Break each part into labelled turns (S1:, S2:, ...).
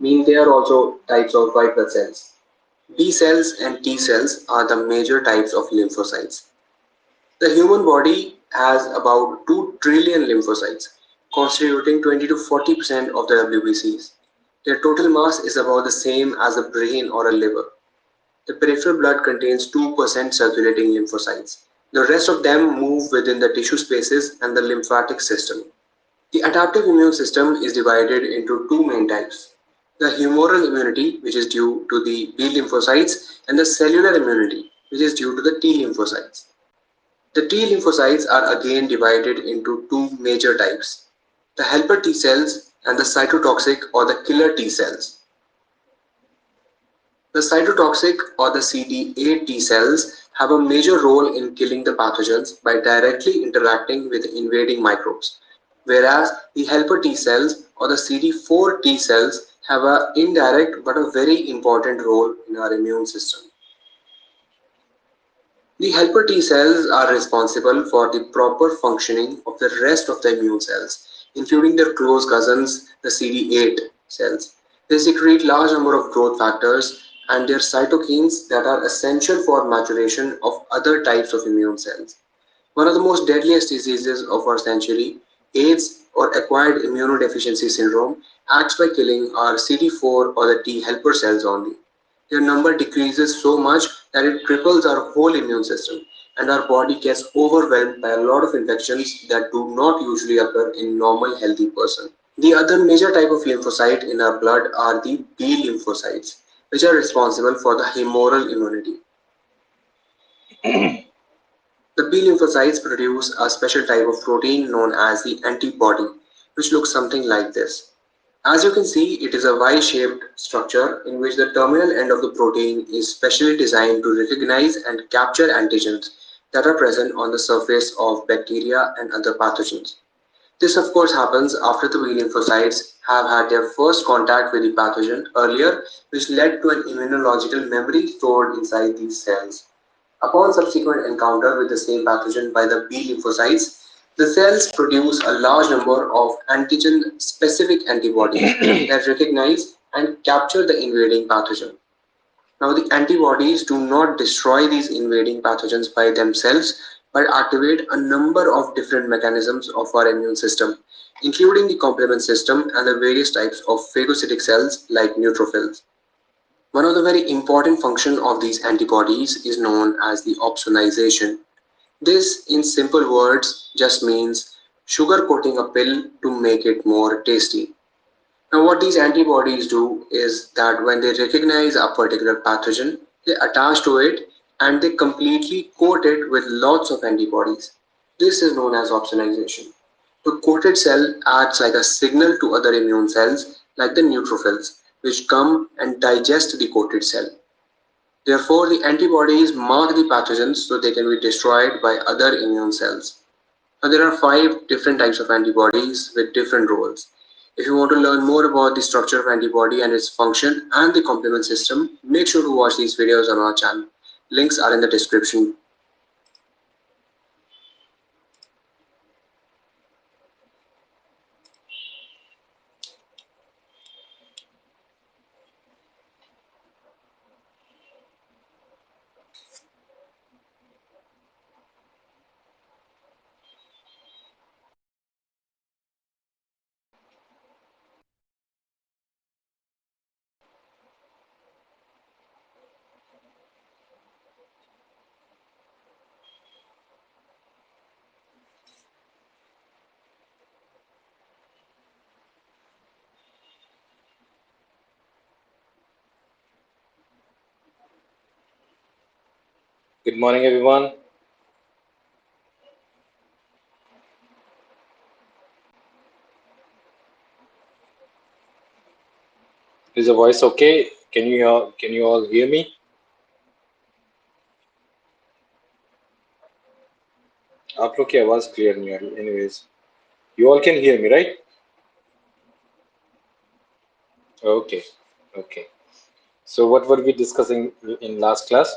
S1: mean they are also types of white blood cells. B cells and T cells are the major types of lymphocytes. The human body has about 2 trillion lymphocytes, constituting 20 to 40% of the WBCs. Their total mass is about the same as a brain or a liver. The peripheral blood contains 2% circulating lymphocytes. The rest of them move within the tissue spaces and the lymphatic system. The adaptive immune system is divided into two main types: the humoral immunity, which is due to the B lymphocytes, and the cellular immunity, which is due to the T lymphocytes. The T lymphocytes are again divided into two major types: the helper T cells and the cytotoxic or the killer T cells. The cytotoxic or the CD8 T cells have a major role in killing the pathogens by directly interacting with invading microbes, whereas the helper T cells or the CD4 T cells have an indirect but a very important role in our immune system. The helper T cells are responsible for the proper functioning of the rest of the immune cells, including their close cousins, the CD8 cells. They secrete large number of growth factors and their cytokines that are essential for maturation of other types of immune cells. One of the most deadliest diseases of our century, AIDS or acquired immunodeficiency syndrome, acts by killing our CD4 or the T helper cells only. Their number decreases so much that it cripples our whole immune system, and our body gets overwhelmed by a lot of infections that do not usually occur in normal healthy person. The other major type of lymphocyte in our blood are the B lymphocytes, which are responsible for the humoral immunity. The B lymphocytes produce a special type of protein known as the antibody, which looks something like this. As you can see, it is a Y-shaped structure in which the terminal end of the protein is specially designed to recognize and capture antigens that are present on the surface of bacteria and other pathogens. This of course happens after the B lymphocytes have had their first contact with the pathogen earlier, which led to an immunological memory stored inside these cells. Upon subsequent encounter with the same pathogen by the B lymphocytes, the cells produce a large number of antigen-specific antibodies that recognize and capture the invading pathogen. Now, the antibodies do not destroy these invading pathogens by themselves, but activate a number of different mechanisms of our immune system, including the complement system and the various types of phagocytic cells like neutrophils. One of the very important functions of these antibodies is known as the opsonization. This, in simple words, just means sugar coating a pill to make it more tasty. Now, what these antibodies do is that when they recognize a particular pathogen, they attach to it and they completely coat it with lots of antibodies. This is known as opsonization. The coated cell acts like a signal to other immune cells, like the neutrophils, which come and digest the coated cell. Therefore, the antibodies mark the pathogens so they can be destroyed by other immune cells. Now, there are 5 different types of antibodies with different roles. If you want to learn more about the structure of antibody and its function and the complement system, make sure to watch these videos on our channel. Links are in the description.
S2: Good morning, everyone. Is the voice okay? Can you all hear me? आप लोग की आवाज clear नहीं आ रही. Anyways, you all can hear me, right? Okay, okay. So what were we discussing in last class?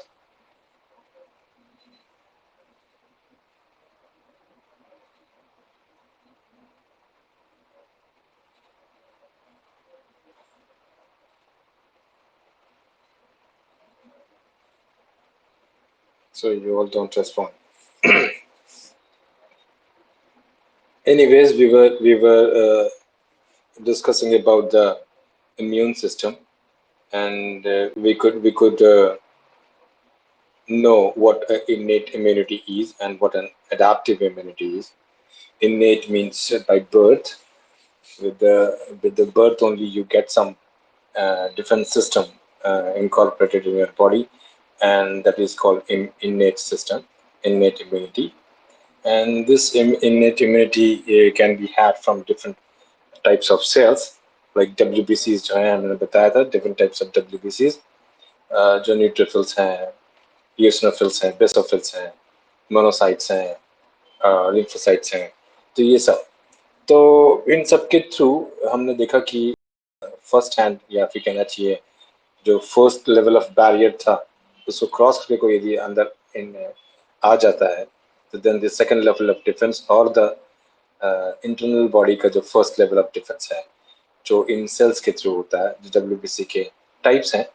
S2: So you all don't respond. Anyways, we were discussing about the immune system, and we could know what innate immunity is and what an adaptive immunity is. Innate means by birth. With the birth only you get some defense system incorporated in your body, and that is called innate system, innate immunity. And this innate immunity can be had from different types of cells, like WBCs जो है हमने बताया था, different types of WBCs, जो neutrophils हैं, eosinophils हैं, basophils हैं, monocytes हैं, lymphocytes हैं, तो ये सब। तो इन सब के थ्रू हमने देखा कि फर्स्ट हैंड या फिर कहना चाहिए जो फर्स्ट लेवल ऑफ बैरियर था उसको क्रॉस करके कोई यदि अंदर इन आ जाता है तो then the second level of defence और द इंटरनल बॉडी का जो फर्स्ट लेवल ऑफ डिफेंस है जो इन सेल्स के थ्रू होता है, जो WBC के टाइप्स हैं,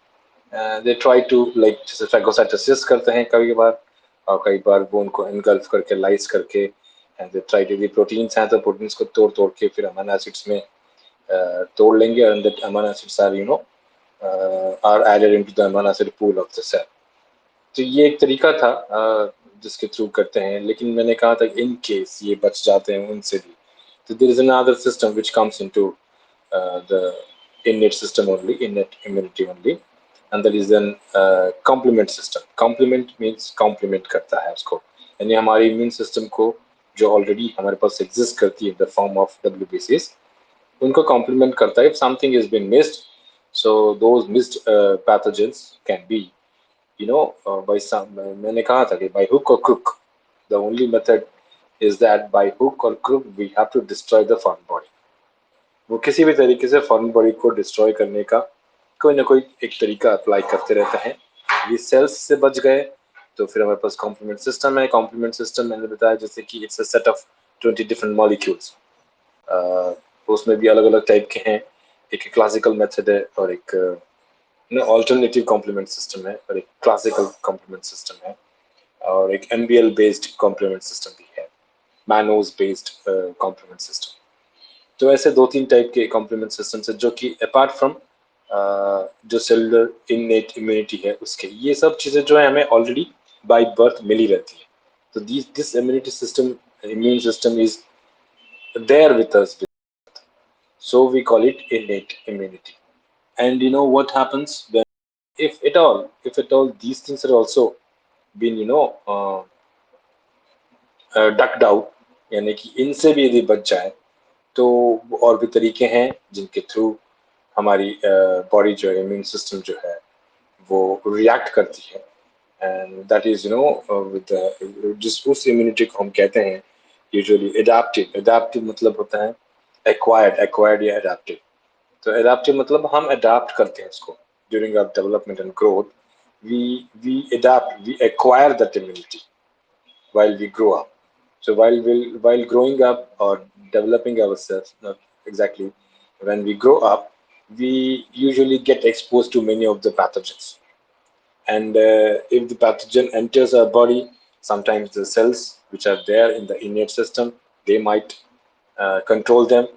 S2: दे ट्राई टू लाइक जैसे फैगोसाइटोसिस करते हैं कई बार, और कई बार वो उनको इनगल्फ करके लाइस करके, and they try to, proteins हैं तो प्रोटीन्स को तोड़ तोड़ के फिर अमीनो एसिड्स में तोड़ लेंगे, and that amino acids are are added into the amino acid pool of the cell. तो ये एक तरीका था जिसके थ्रू करते हैं, लेकिन मैंने कहा था इन केस ये बच जाते हैं उनसे भी, तो there is another system which comes into the innate system only, innate immunity only, and that is then complement system. Complement means complement करता है उसको, यानी हमारे immune system को जो already हमारे पास exist करती है in the form of WBCs, उनको complement करता है if something has been missed. So those missed pathogens can be, by some, मैंने कहा था कि by hook or crook, the only method is that by hook or crook we have to destroy the foreign body. वो किसी भी तरीके से foreign body को डिस्ट्रॉय करने का कोई ना कोई एक तरीका अप्लाई करते रहते हैं। ये सेल्स से बच गए तो फिर हमारे पास कॉम्प्लीमेंट सिस्टम है। कॉम्प्लीमेंट सिस्टम मैंने बताया जैसे कि it's a set of 20 different molecules, उसमें भी अलग अलग टाइप के हैं। एक क्लासिकल मेथड है और एक ऑल्टरनेटिव कॉम्प्लीमेंट सिस्टम है और एक क्लासिकल कॉम्प्लीमेंट सिस्टम है और एक MBL बेस्ड कॉम्प्लीमेंट सिस्टम भी है, मैनोज बेस्ड कॉम्प्लीमेंट सिस्टम। तो ऐसे 2-3 टाइप के कॉम्प्लीमेंट सिस्टम है जो कि अपार्ट फ्रॉम जो सेलुलर इननेट इम्यूनिटी है उसके, ये सब चीज़ें जो है हमें ऑलरेडी बाय बर्थ मिली रहती है। तो this immunity system, immune system is there with us, so we call it innate immunity. And you know what happens when, if at all these things are also been ducked out, यानी कि इनसे भी यदि बच जाए तो और भी तरीके हैं जिनके थ्रू हमारी बॉडी जो है, इम्यून सिस्टम जो है वो रिएक्ट करती है, एंड दैट इज विद जिस उस इम्यूनिटी को हम कहते हैं यूजुअली एडाप्टिव। एडाप्टिव मतलब होता है एक्वायर्ड या एडाप्टिव। तो एडाप्टिव मतलब हम अडाप्ट करते हैं उसको during our development and growth, we adapt, we acquire that immunity while we grow up. So while growing up or developing ourselves, not exactly, when we grow up, we usually get exposed to many of the pathogens. And if the pathogen enters our body, sometimes the cells which are there in the innate system, they might control them,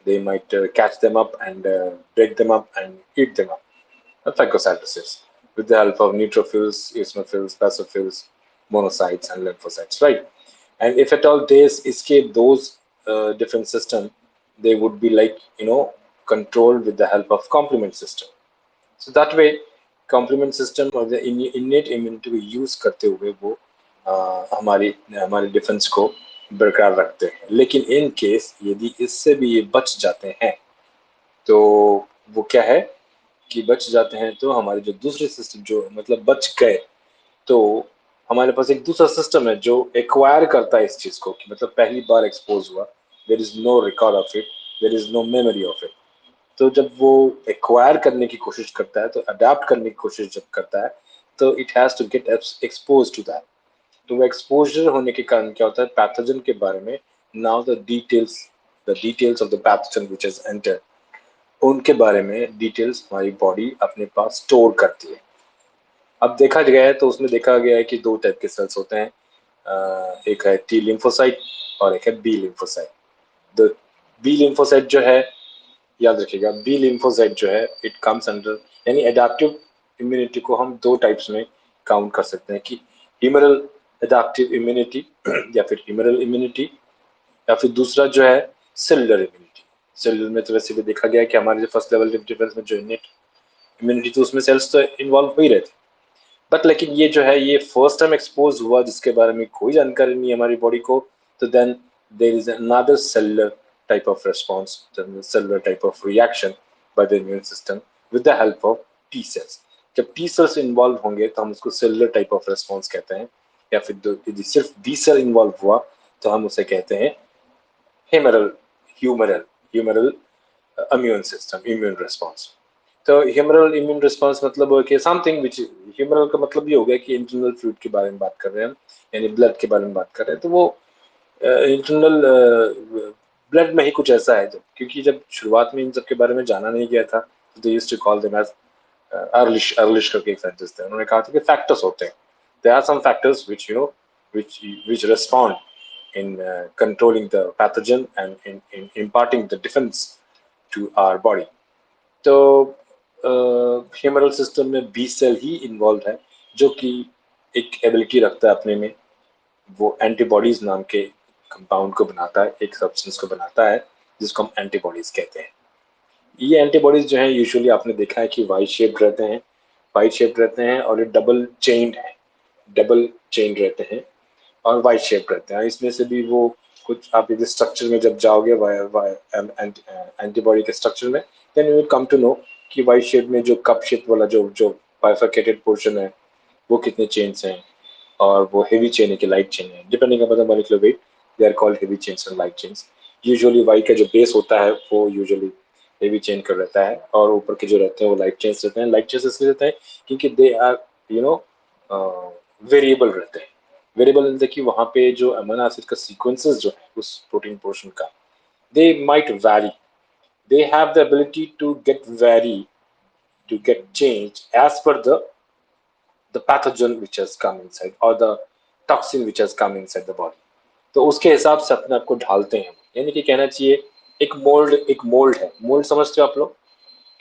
S2: they might catch them up and break them up and eat them up. Phagocytosis with the help of neutrophils, eosinophils, basophils, monocytes, and lymphocytes, right? And if at all they escape those different systems, they would be like controlled with the help of complement system. So that way, complement system और the innate immunity को use करते हुए वो हमारे defence को बरकरार रखते हैं। लेकिन इन केस यदि इससे भी ये बच जाते हैं तो वो क्या है कि बच जाते हैं तो हमारे जो दूसरे सिस्टम जो मतलब बच गए, तो हमारे पास एक दूसरा सिस्टम है जो एक्वायर करता है इस चीज को, कि मतलब पहली बार एक्सपोज हुआ, there is no record of it, there is no memory of it. तो जब वो एक्वायर करने की कोशिश करता है, तो अडेप्ट करने की कोशिश जब करता है, तो it has to get expose to that. तो वो एक्सपोजर होने के कारण क्या होता है, पैथोजन के बारे में now the details of the pathogen which has entered, उनके बारे में डिटेल्स हमारी बॉडी अपने पास स्टोर करती है। अब देखा गया है तो उसमें देखा गया है कि दो टाइप के सेल्स होते हैं, एक है टी लिम्फोसाइट और एक है B lymphocyte. The B lymphocyte जो है, याद रखिएगा, बी लिम्फोसाइट जो है इट कम्स अंडर, यानी एडाप्टिव इम्यूनिटी को हम दो टाइप्स में काउंट कर सकते हैं कि ह्यूमरल एडाप्टिव इम्यूनिटी या फिर ह्यूमरल इम्यूनिटी, या फिर दूसरा जो है सेलुलर इम्यूनिटी। सेलुलर में तो वैसे भी देखा गया है कि हमारे जो फर्स्ट लेवल डिफेंस में जो इनेट इम्यूनिटी तो उसमें सेल्स तो इन्वॉल्व हो ही रहे थे, बट लेकिन ये जो है ये फर्स्ट टाइम एक्सपोज हुआ जिसके बारे में कोई जानकारी नहीं है हमारी बॉडी को, तो then there is another cellular type of response, the cellular type of reaction by the immune system with the help of T cells. जब T cells इन्वॉल्व होंगे तो हम उसको सेलुलर टाइप ऑफ रेस्पॉन्स कहते हैं, या फिर यदि सिर्फ B सेल इन्वॉल्व हुआ तो हम उसे कहते हैं humoral humoral humoral immune system immune response. तो ह्यूमरल इम्यून रिस्पांस मतलब कि समथिंग विच, ह्यूमरल का मतलब ये हो गया कि इंटरनल फ्लूइड के बारे में बात कर रहे हैं हम, यानी ब्लड के बारे में बात कर रहे हैं, तो वो इंटरनल ब्लड में ही कुछ ऐसा है, जब क्योंकि जब शुरुआत में इन सब के बारे में जाना नहीं गया था तो they used to call them as Ehrlich करके एक साइंटिस्ट थे, उन्होंने कहा था कि फैक्टर्स होते हैं, there are some factors which you know which respond in controlling the pathogen and in imparting the defence to our body. तो ह्यूमरल सिस्टम में बी सेल ही इन्वॉल्व है जो कि एक एबिलिटी रखता है अपने में, वो एंटीबॉडीज नाम के कंपाउंड को बनाता है, एक सब्सटेंस को बनाता है जिसको हम एंटीबॉडीज कहते हैं। ये एंटीबॉडीज जो है यूजुअली आपने देखा है कि वाइट शेप रहते हैं और ये डबल चेन्ड है, डबल चेन रहते हैं और वाइट शेप रहते हैं। इसमें से भी वो कुछ आप यदि स्ट्रक्चर में जब जाओगे एंटीबॉडी के स्ट्रक्चर में, then you will come to know कि वाइट शेप में जो कप शेप वाला जो जो बाइफरकेटेड पोर्शन है वो कितने चेन्स हैं, और वो हेवी चेन है कि लाइट चेन है, depending upon the molecular weight they are called heavy chains and light chains. Usually Y का जो बेस होता है वो यूजुअली हेवी चेन का रहता है और ऊपर के जो रहते हैं वो लाइट चेन्स रहते हैं। लाइट चेन्स इसलिए रहते हैं क्योंकि they are you know variable रहते हैं। वेरिएबल इन कि वहाँ पे जो अमीनो एसिड का सीक्वेंसेस जो है उस प्रोटीन पोर्शन का, they might vary, they have the ability to get vary, to get changed as per the pathogen which has come inside or the toxin which has come inside the body। तो उसके हिसाब से अपने आप को ढालते हैं, यानी कि कहना चाहिए एक मोल्ड है, मोल्ड समझते हो आप लोग,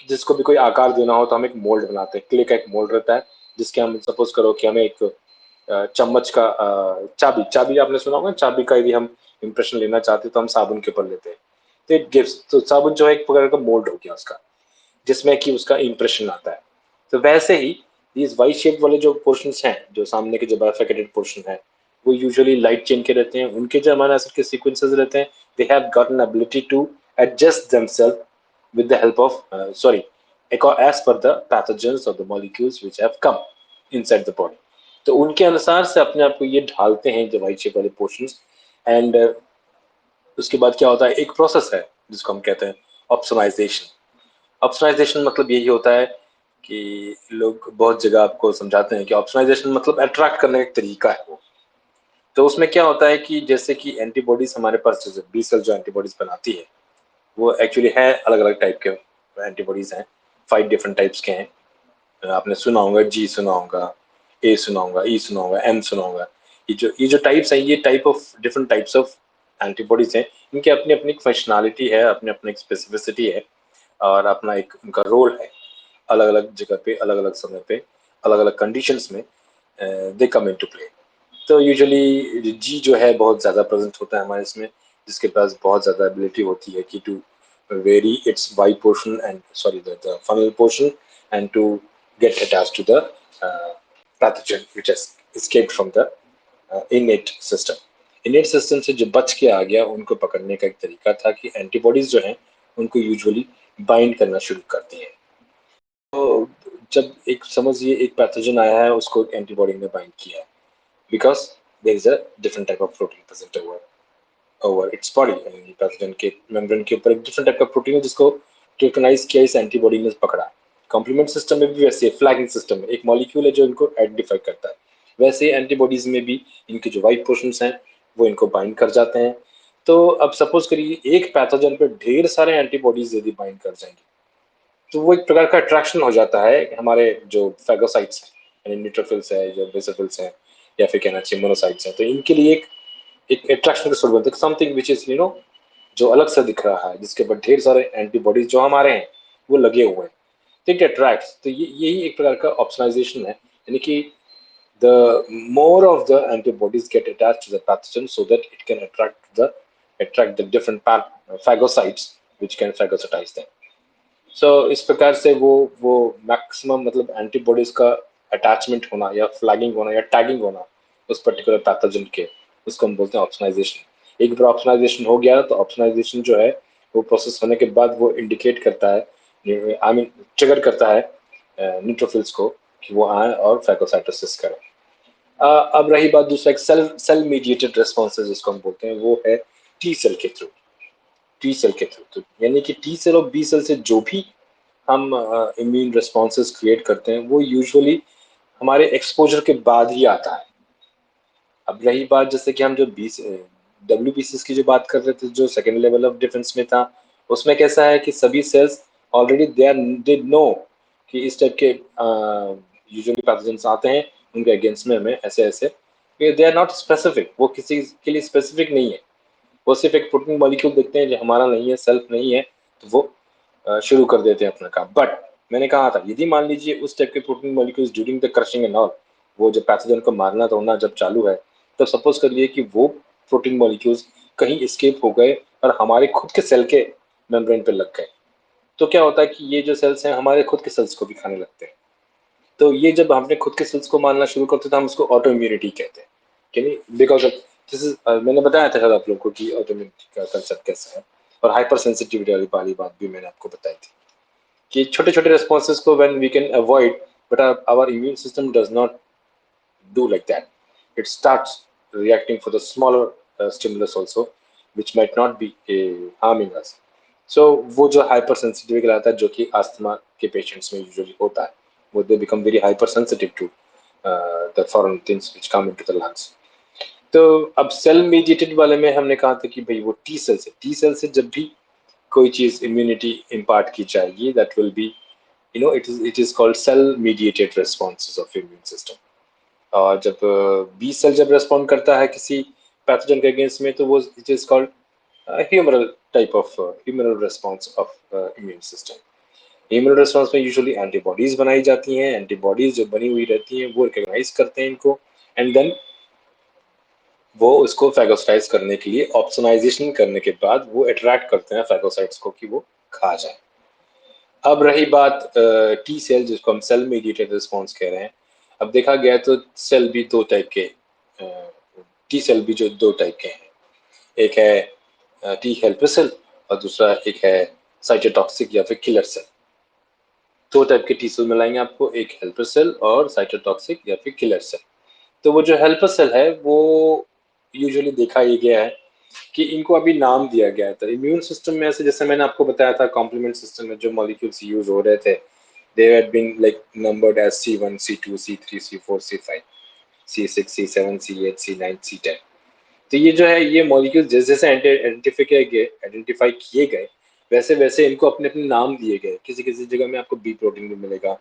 S2: जिसको भी कोई आकार देना हो तो हम एक मोल्ड बनाते हैं, क्ले का एक मोल्ड रहता है जिसके हम सपोज करो कि हमें एक चम्मच का चाबी चाबी आपने सुना होगा, चाबी का यदि हम इंप्रेशन लेना चाहते हैं तो हम साबुन के ऊपर लेते हैं, तो इट गिव्स, तो साबुन जो है एक प्रकार का मोल्ड हो गया उसका जिसमें कि उसका इंप्रेशन आता है। तो वैसे ही these वाई शेप वाले जो पोर्शंस हैं, जो सामने के जो बाइफरकेटेड पोर्शन है, वो यूजुअली लाइट चेन के रहते हैं, उनके जो अमीनो एसिड के सीक्वेंसेस रहते हैं, they have got an ability to adjust themself with the help of as per the pathogens or the molecules which have come inside the body। तो उनके अनुसार से अपने आप को ये ढालते हैं जो वाइट शेप वाले पोर्शंस। एंड उसके बाद क्या होता है, एक प्रोसेस है जिसको हम कहते हैं ऑप्सोनाइजेशन। ऑप्सोनाइजेशन मतलब यही होता है कि लोग बहुत जगह आपको समझाते हैं कि ऑप्सोनाइजेशन मतलब अट्रैक्ट करने का एक तरीका है वो। तो उसमें क्या होता है कि जैसे कि एंटीबॉडीज हमारे पास जैसे बी सेल जो एंटीबॉडीज बनाती है वो एक्चुअली है अलग अलग टाइप के एंटीबॉडीज हैं, 5 डिफरेंट टाइप्स के हैं। आपने सुना होगा जी, सुना होगा ए, सुना होगा ई, सुना होगा एम, सुना होगा। ये जो टाइप्स हैं, ये type of different types of antibodies हैं, इनकी अपनी अपनी फंक्शनैलिटी है, अपनी अपनी स्पेसिफिसिटी है और अपना एक उनका रोल है। अलग अलग जगह पे अलग अलग समय पे अलग अलग कंडीशंस में दे कम इनटू प्ले। तो यूजुअली जी जो है बहुत ज़्यादा प्रेजेंट होता है हमारे इसमें, जिसके पास बहुत ज़्यादा एबिलिटी होती है कि to vary its y portion and the funnel portion and to get attached to the pathogen which has escaped from the innate system। innate system से जो बच के आ गया उनको पकड़ने का एक तरीका था कि एंटीबॉडीज जो हैं उनको यूजुअली बाइंड करना शुरू करती हैं। तो जब एक समझिए एक पैथोजन आया है उसको एंटीबॉडी ने बाइंड किया है, because there is a different type of protein present over its body, यानी पैथोजन के मेम्ब्रेन के ऊपर एक डिफरेंट टाइप का प्रोटीन है जिसको रिकॉग्नाइज किया इस एंटीबॉडी ने पकड़ा। कॉम्प्लीमेंट सिस्टम में भी वैसे फ्लैगिंग सिस्टम में एक मॉलिक्यूल है जो इनको आइडेंटिफाई करता है, वैसे एंटीबॉडीज में भी इनके जो वाइट पोर्शंस हैं वो इनको बाइंड कर जाते हैं। तो अब सपोज करिए एक पैथोजन पे ढेर सारे एंटीबॉडीज यदि बाइंड कर जाएंगे तो वो एक प्रकार का अट्रैक्शन हो जाता है हमारे जो फैगोसाइट्स हैं यानी न्यूट्रोफिल्स है या बेसोफिल्स हैं या फिर कहना चाहिए मोनोसाइट्स हैं, तो इनके लिए एक अट्रैक्शन का सोर्स बनता है, समथिंग विच इज जो अलग से दिख रहा है, जिसके ऊपर ढेर सारे एंटीबॉडीज जो हमारे हैं वो लगे हुए हैं, तो इट अट्रैक्ट्स। तो यही एक प्रकार का ऑप्शनलाइजेशन है, यानी कि the more of the antibodies get attached to the pathogen so that it can attract the different phagocytes which can phagocytize them. So इस प्रकार से वो मैक्सिमम मतलब एंटीबॉडीज का अटैचमेंट होना या फ्लैगिंग होना या टैगिंग होना उस पर्टिकुलर पैथोजन के, उसको हम बोलते हैं ऑप्शनलाइजेशन। एक बार ऑप्शनलाइजेशन हो गया तो ऑप्शनलाइजेशन जो है वो प्रोसेस होने के बाद वो इंडिकेट करता है, आई मीन ट्रिगर करता है न्यूट्रोफिल्स को कि वो आए और फैगोसाइटोसिस करें। अब रही बात दूसरा, एक सेल मीडिएटेड रेस्पॉन्सेज जिसको हम बोलते हैं, वो है टी सेल के थ्रू। टी सेल के थ्रू तो यानी कि टी सेल और बी सेल से जो भी हम इम्यून रेस्पॉन्सेज क्रिएट करते हैं वो यूजुअली हमारे एक्सपोजर के बाद ही आता है। अब रही बात जैसे कि हम जो WBCs की जो बात कर रहे थे, जो सेकेंड लेवल ऑफ डिफेंस में था, उसमें कैसा है कि सभी सेल्स ऑलरेडी दे नो कि इस टाइप के यूजुअली पैथोजेंस आते हैं, उनके अगेंस्ट में हमें ऐसे ऐसे, दे आर नॉट स्पेसिफिक, वो किसी के लिए स्पेसिफिक नहीं है, वो सिर्फ एक प्रोटीन मॉलिक्यूल देखते हैं जो हमारा नहीं है, सेल्फ नहीं है, तो वो शुरू कर देते हैं अपना काम। बट मैंने कहा था यदि मान लीजिए उस टाइप के protein molecules during the crushing and all, वो जब पैथोजन को मारना तोड़ना जब चालू है, तब सपोज करिए कि वो प्रोटीन मॉलिक्यूल्स कहीं स्केप हो गए और हमारे खुद के सेल के मेम्ब्रेन पे लग गए, तो क्या होता है कि ये जो सेल्स हैं हमारे खुद के सेल्स को भी खाने लगते हैं। तो ये जब हमने खुद के सेल्स को मारना शुरू करते हैं तो हम उसको ऑटो इम्यूनिटी कहते हैं, कि बिकॉज ऑफ दिस इज, मैंने बताया था शायद आप लोगों को कि ऑटो इम्यूनिटी का कंसेप्ट कैसा है, और हाइपर सेंसिटिविटी वाली बात भी मैंने आपको बताई थी कि छोटे छोटे रेस्पॉन्सेज को when we can avoid, but our immune system does not do like that. It starts reacting for the smaller stimulus also, which might not be harming us. So वो जो हाइपर सेंसिटिव कहलाता है, जो कि asthma के patients में usually होता है, वो they become very hyper sensitive to the foreign things which come into the lungs. तो अब सेल मीडिएटेड वाले में हमने कहा था कि भाई वो टी सेल से जब भी कोई चीज इम्यूनिटी इम्पार्ट की जाएगी, that will be it is called cell mediated responses of immune system. और जब बी सेल जब रेस्पॉन्ड करता है किसी पैथोजन के अगेंस्ट में, तो वो it is called humoral type of humoral response of immune system. Humoral response में यूजुअली एंटीबॉडीज बनाई जाती हैं, एंटीबॉडीज जो बनी हुई रहती हैं वो रिकॉग्नाइज करते हैं इनको, एंड देन वो उसको फैगोसाइटाइज करने के लिए ऑप्सोनाइजेशन करने के बाद वो अट्रैक्ट करते हैं फैगोसाइट्स को कि वो खा जाए। अब रही बात टी सेल जिसको हम सेल मीडिएटेड रिस्पॉन्स कह रहे हैं, अब देखा गया तो सेल भी दो टाइप के, टी सेल भी जो दो टाइप के हैं, एक है टी हेल्पर सेल और दूसरा एक है साइटोटॉक्सिक या फिर किलर सेल। दो टाइप के टी सेल मिलाएंगे आपको, एक हेल्पर सेल और साइटोटॉक्सिक या फिर किलर सेल। तो वो जो हेल्पर सेल है वो यूजुअली देखा ये गया है कि इनको अभी नाम दिया गया है। तो इम्यून सिस्टम में ऐसे जैसे मैंने आपको बताया था कॉम्प्लीमेंट सिस्टम में जो मॉलिक्यूल्स यूज हो रहे थे, they had been like numbered as C1, C2, C3, C4, C5, C6, C7, C8, C9, C10। तो ये जो है ये मॉलिक्यूल जैसे जैसे आइडेंटिफाई किए गए वैसे वैसे इनको अपने अपने नाम दिए गए। किसी किसी जगह में आपको बी प्रोटीन भी मिलेगा,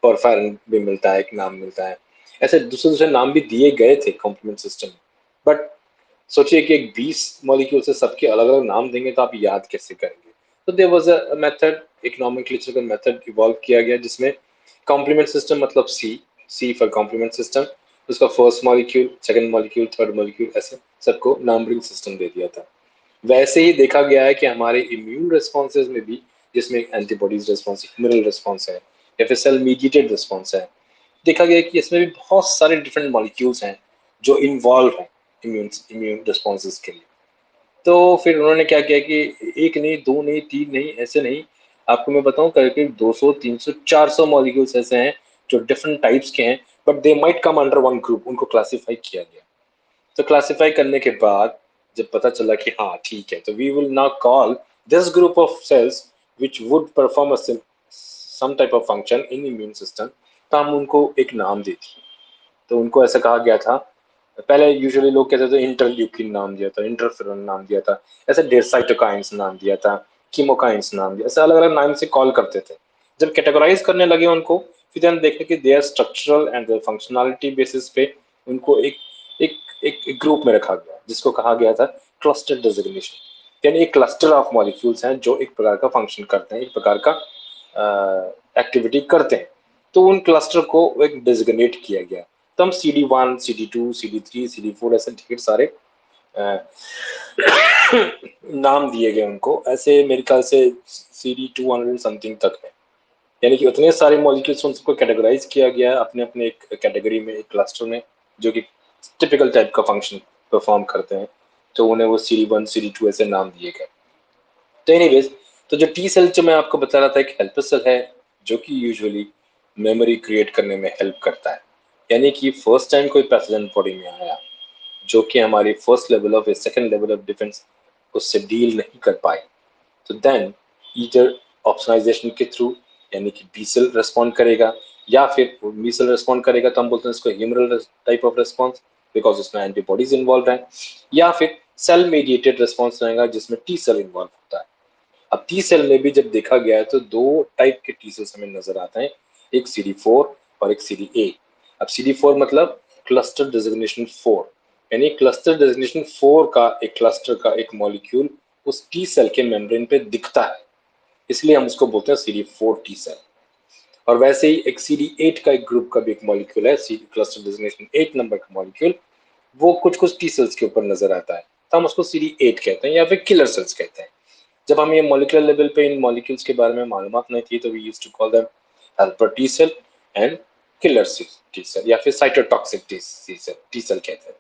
S2: पोरफायरिन भी मिलता है, एक नाम मिलता है, ऐसे दूसरे दूसरे नाम भी दिए गए थे कॉम्प्लीमेंट सिस्टम में। बट सोचिए कि एक 20 मॉलिक्यूल से सबके अलग अलग नाम देंगे तो आप याद कैसे करेंगे? तो देयर वाज अ मेथड, एक नॉमेनक्लेचर का मेथड इवॉल्व किया गया जिसमें कॉम्प्लीमेंट सिस्टम मतलब सी फॉर कॉम्प्लीमेंट सिस्टम, उसका first molecule, second molecule, third molecule, ऐसे सबको नंबरिंग सिस्टम दे दिया था। वैसे ही देखा गया है कि हमारे इम्यून रेस्पॉन्सेज में भी, जिसमें एंटीबॉडीज रेस्पॉन्स, ह्यूमरल रेस्पॉन्स है या फिर सेल मीडिएटेड रेस्पॉन्स है, देखा गया कि इसमें भी बहुत सारे डिफरेंट मॉलिक्यूल्स हैं जो इन्वॉल्व हैं इम्यून रिस्पॉन्सेज के लिए। तो फिर उन्होंने क्या किया कि एक नहीं, दो नहीं, तीन नहीं, ऐसे नहीं, आपको मैं बताऊं करीब 200, 300, 400 मॉलिक्यूल्स ऐसे हैं जो डिफरेंट टाइप्स के हैं, but they might come under one group, उनको क्लासिफाई किया गया। तो क्लासिफाई करने के बाद जब पता चला कि हाँ ठीक है, तो we will now call this group of cells which would perform some type of function in immune system, तो हम उनको एक नाम दे दिए। तो उनको ऐसा कहा गया था, पहले यूजुअली लोग कहते थे इंटरल्यूकिन नाम दिया था, इंटरफेरॉन नाम दिया था, ऐसे ढेर साइटोकाइंस नाम दिया था, कीमोकाइंस नाम दिया, ऐसे अलग अलग नाम से कॉल करते थे। जब कैटेगराइज करने लगे उनको, फिर हम देखें कि their structural and functionality basis पे उनको एक एक एक ग्रुप में रखा गया जिसको कहा गया था क्लस्टर डेजिग्नेशन, यानी एक क्लस्टर ऑफ मॉलिक्यूल्स हैं जो एक प्रकार का फंक्शन करते हैं, एक प्रकार का एक्टिविटी करते हैं, तो उन क्लस्टर को एक डेजिग्नेट किया गया। तो हम CD1, CD2, CD3, CD4 ऐसे ढेर सारे नाम दिए गए उनको, ऐसे मेरे ख्याल से CD200 समथिंग तक है, यानी कि उतने सारे मॉलिक्यूल्स उनको कैटेगराइज किया गया है अपने अपने एक कैटेगरी में, एक क्लस्टर में, जो कि टिपिकल टाइप का फंक्शन परफॉर्म करते हैं, तो उन्हें वो CD1, CD2 ऐसे नाम दिए गए। तो एनीवेज, तो जो टी सेल जो मैं आपको बता रहा था एक हेल्पर सेल है जो कि यूजुअली मेमोरी क्रिएट करने में हेल्प करता है, यानी कि फर्स्ट टाइम कोई पैथोजन बॉडी में आया जो कि हमारी first level of second level of defence उससे डील नहीं कर पाए, तो देन ईदर ऑप्सोनाइजेशन के थ्रू, यानी कि बी सेल रेस्पॉन्ड करेगा, या फिर बी सेल रेस्पॉन्ड करेगा तो हम बोलते हैं इसको humoral type of response because उसमें एंटीबॉडीज इन्वॉल्व हैं, या फिर सेल मेडिएटेड रेस्पॉन्स रहेगा जिसमें टी सेल इन्वॉल्व होता है। अब टी सेल में भी जब देखा गया है तो दो टाइप के टी सेल्स हमें नजर आते हैं, एक CD4 और एक CD8। अब CD4 मतलब क्लस्टर डेजिग्नेशन 4, यानी क्लस्टर डेजिग्नेशन 4 का एक क्लस्टर का एक मॉलिक्यूल उस टी सेल के मेम्ब्रेन पे दिखता है, इसलिए हम उसको बोलते हैं CD4 टी सेल। और वैसे ही एक CD8 का एक ग्रुप का भी एक मॉलिक्यूल है, क्लस्टर डेजिग्नेशन 8 नंबर का मॉलिक्यूल, वो कुछ कुछ टी सेल्स के ऊपर नजर आता है, तो हम उसको CD8 कहते हैं या फिर किलर सेल्स कहते हैं। जब हम ये मॉलिक्यूलर लेवल पे इन मॉलिक्यूल्स के बारे में मालूमात नहीं थी तो we used to call them helper T cell and killer T cell या फिर साइटोटॉक्सिक टी सेल कहते हैं।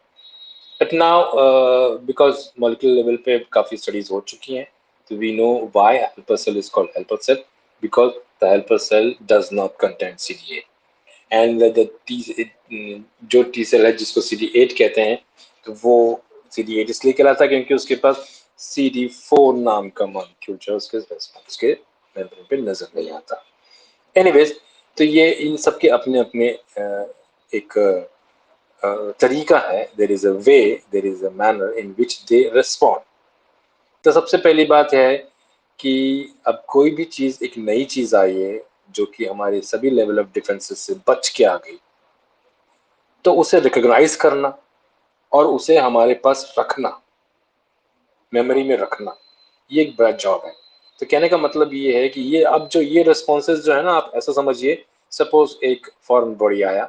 S2: But now because molecular level पे काफी स्टडीज हो चुकी हैं, तो we know why helper cell is called helper cell, because the helper cell does not contain CD8 and जो टी सेल है जिसको CD8 कहते हैं, तो वो CD8 इसलिए कहलाता है क्योंकि उसके पास CD4 नाम का मॉलिक्यूल जो उसके मेम्ब्रेन पे नजर नहीं आता। एनीवेज, तो ये इन सब के अपने अपने एक तरीका है, there is a way, there is a manner in which they respond. तो सबसे पहली बात है कि अब कोई भी चीज, एक नई चीज आई है जो कि हमारे सभी लेवल ऑफ डिफेंसेस से बच के आ गई, तो उसे रिकॉग्नाइज करना और उसे हमारे पास रखना, मेमोरी में रखना, ये एक बड़ा जॉब है। तो कहने का मतलब ये है कि ये अब जो ये रिस्पॉन्सेज जो है ना, आप ऐसा समझिए, सपोज एक फॉरेन बॉडी आया,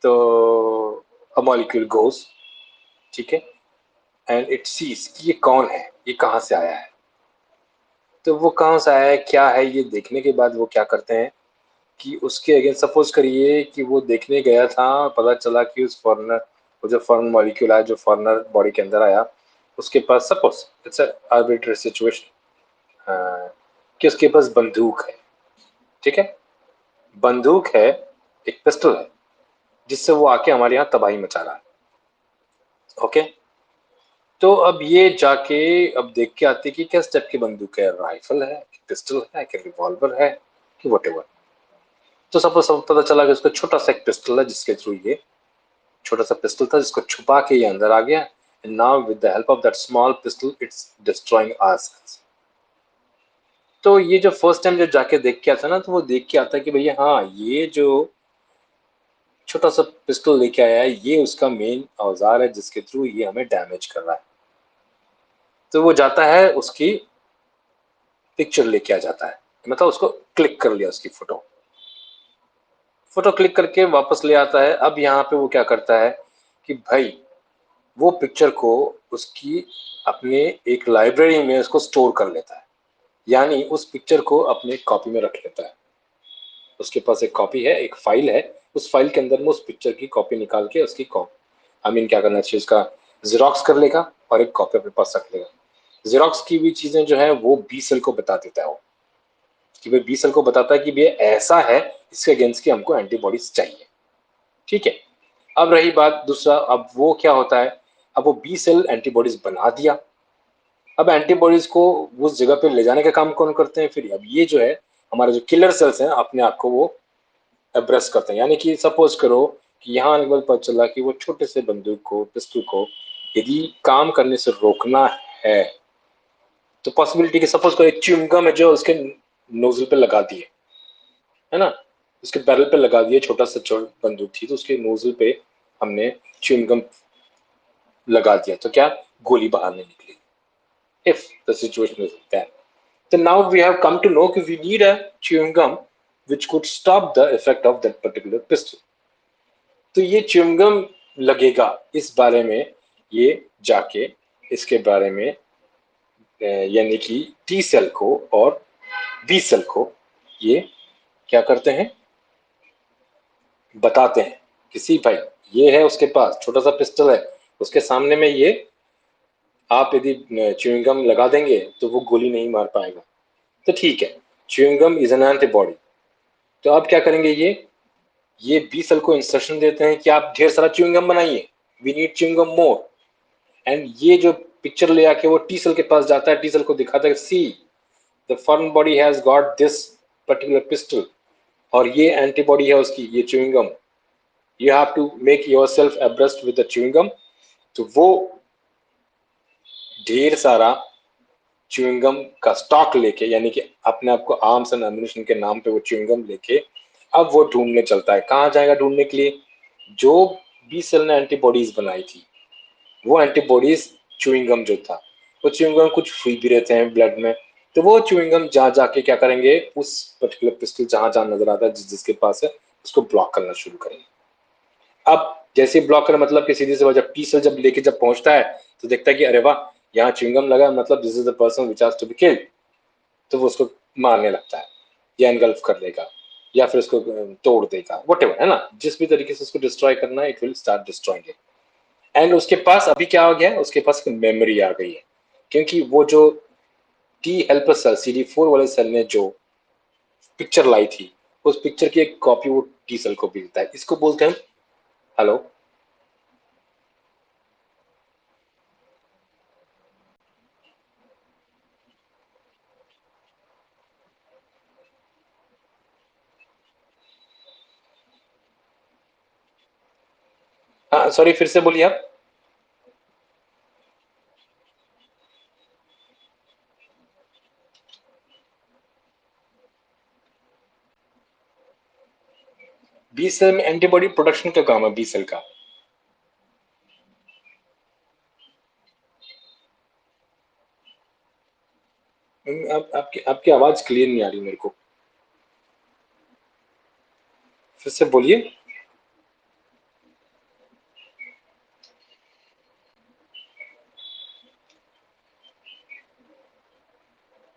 S2: तो अ मॉलिक्यूल गोस, ठीक है, एंड इट सीज कि ये कौन है, ये कहाँ से आया है, तो वो कहाँ से आया है, क्या है, ये देखने के बाद वो क्या करते हैं कि उसके अगेंस्ट, सपोज करिए कि वो देखने गया था, पता चला कि उस फॉरेनर, वो जो फॉरेन मॉलिक्यूल आया, जो फॉरेनर बॉडी के अंदर आया, उसके पास, सपोज इट्स आर्बिट्रेरी सिचुएशन, कि उसके पास बंदूक है, ठीक है, बंदूक है, एक पिस्टल है, जिससे वो आके हमारे यहाँ तबाही मचा रहा है। ओके, तो अब ये जाके अब देख के आते कि किस टाइप की बंदूक है, राइफल है कि पिस्टल है कि रिवॉल्वर है कि व्हाटएवर। तो सपोज पता चला कि उसका छोटा सा एक पिस्टल है जिसके थ्रू ये छोटा सा पिस्टल था जिसको छुपा के ये अंदर आ गया, and now with the help of that small pistol it's destroying ourselves. तो ये जो फर्स्ट टाइम जो जाके देख के आता ना, तो वो देख के आता है कि भैया हाँ, ये जो छोटा सा पिस्टल लेके आया है ये उसका मेन औजार है जिसके थ्रू ये हमें डैमेज कर रहा है। तो वो जाता है, उसकी पिक्चर लेके आ जाता है, मतलब उसको क्लिक कर लिया, उसकी फोटो क्लिक करके वापस ले आता है। अब यहाँ पे वो क्या करता है कि भाई वो पिक्चर को उसकी अपने एक लाइब्रेरी में उसको स्टोर कर लेता है, यानी उस पिक्चर को अपने कॉपी में रख लेता है। उसके पास एक कॉपी है, एक फाइल है, उस फाइल के अंदर में उस पिक्चर की कॉपी निकाल के उसकी क्या करना चाहिए, उसका जेरोक्स कर लेगा और एक कॉपी अपने पास रख लेगा। जेरोक्स की भी चीजें जो है वो बी सेल को बता देता है, वो कि भाई बी सेल को बताता है कि भैया ऐसा है, इसके अगेंस्ट की हमको एंटीबॉडीज चाहिए, ठीक है। अब रही बात दूसरा, अब वो क्या होता है, अब वो बी सेल एंटीबॉडीज बना दिया, अब एंटीबॉडीज को उस जगह पे ले जाने का काम कौन करते हैं फिर, अब ये जो है हमारे जो किलर सेल्स हैं अपने आप को वो एब्रेस करते हैं, यानी कि सपोज करो कि यहाँ आने के बाद पता चला कि वो छोटे से बंदूक को, पिस्टल को यदि काम करने से रोकना है, तो पॉसिबिलिटी कि सपोज करो एक च्युइंगम है जो उसके नोजल पे लगा दिए, है ना, उसके बैरल पे लगा दिया, छोटा सा बंदूक थी तो उसके नोजल पे हमने च्युइंगम लगा दिया, तो क्या गोली बाहर नहीं निकली। If the situation is that, so now we have come to know that we need a chewing gum which could stop the effect of that particular pistol. तो ये च्युइंग गम लगेगा, इस बारे में ये जाके इसके बारे में यानी कि टी सेल को और बी सेल को ये क्या करते हैं, बताते हैं किसी भाई ये है उसके पास छोटा सा पिस्टल है, उसके सामने में ये आप यदि च्युइंग गम लगा देंगे तो वो गोली नहीं मार पाएगा। तो ठीक है, chewing gum is an antibody. तो आप क्या करेंगे, ये बी सेल को इंस्ट्रक्शन देते हैं कि आप ढेर सारा च्युइंग गम बनाइए, we need chewing gum more. And ये जो पिक्चर ले आके वो टी सेल के पास जाता है, टी सेल को दिखाता है, see the foreign body has got this particular pistol, और ये एंटीबॉडी है उसकी, ये chewing gum, you have to make yourself abreast with the chewing gum. तो वो ढेर सारा च्युइंग गम का स्टॉक लेके, यानी कि अपने आप को आर्म्स एंड एम्युनिशन के नाम पे वो च्युइंग गम लेके अब वो ढूंढने चलता है। कहाँ जाएगा ढूंढने के लिए, जो बी सेल ने एंटीबॉडीज बनाई थी वो एंटीबॉडीज च्युइंग गम जो था, वो च्युइंग गम कुछ फ्री भी रहते हैं ब्लड में, तो वो च्युइंग गम जा जाके क्या करेंगे, उस पर्टिकुलर पिस्टल जहां जहां नजर आता है जिसके पास है उसको ब्लॉक करना शुरू करेंगे। अब जैसे ब्लॉक कर मतलब कि सीधी सी बात, जब टी सेल जब लेके जब पहुंचता है तो देखता है कि अरे वाह यहाँ च्युइंग गम लगा, मतलब this is the person which has to be killed, तो वो उसको मारने लगता है या एनगल्फ कर लेगा या फिर उसको तोड़ देगा, व्हाटएवर है ना, जिस भी तरीके से उसको डिस्ट्रॉय करना है it will start destroying it. And उसके पास अभी क्या हो गया है, उसके पास मेमोरी आ गई है, क्योंकि वो जो टी हेल्पर सेल CD4 वाले सेल ने जो पिक्चर लाई थी उस पिक्चर की एक कॉपी वो टी सेल को भेजता है, इसको बोलते हैं हेलो। हाँ सॉरी, फिर से बोलिए आप। बी सेल में एंटीबॉडी प्रोडक्शन का काम है बी सेल का। आपकी आपकी आवाज क्लियर नहीं आ रही मेरे को, फिर से बोलिए।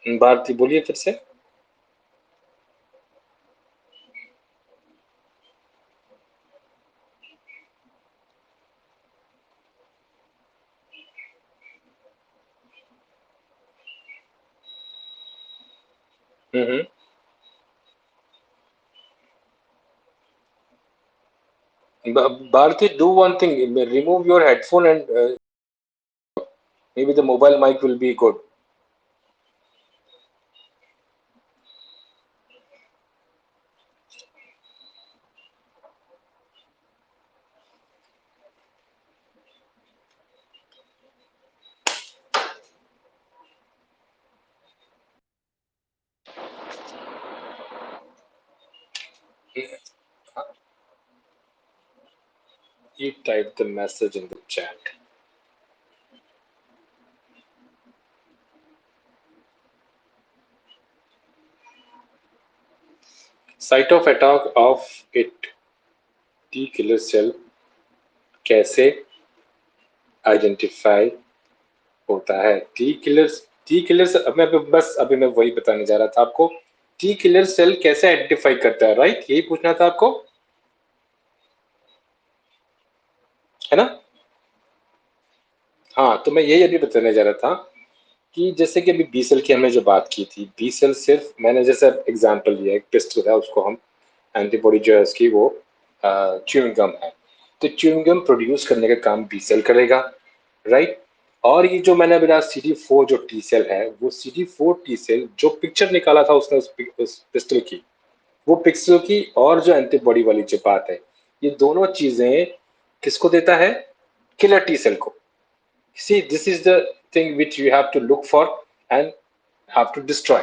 S2: भारती बोलिए फिर से। हम्म। Bharti, do one thing, remove your headphone and maybe the mobile mic will be good. You type the message in the chat. Site of attack of it T killer cell कैसे आइडेंटिफाई होता है। T killer से अब मैं बस अभी मैं वही बताने जा रहा था आपको, टी किलर सेल कैसे आइडेंटिफाई करता है, राइट, यही पूछना था आपको, है ना। हाँ तो मैं यही अभी बताने जा रहा था कि जैसे कि अभी बी सेल की हमने जो बात की थी, बी सेल सिर्फ मैंने जैसे एग्जांपल लिया, एक पिस्टल है उसको हम एंटीबॉडी जो है उसकी वो च्युइंग गम है, तो च्युइंग गम प्रोड्यूस करने का काम बी सेल करेगा, राइट। और ये जो मैंने अभी CD4 जो टी सेल है, वो CD4 टी सेल जो पिक्चर निकाला था उसने उस पिस्टल की, वो पिक्सल की और जो एंटीबॉडी वाली जो बात है, ये दोनों चीजें किसको देता है, किलर टी सेल को। See, this is the thing which you have to look for and have to destroy.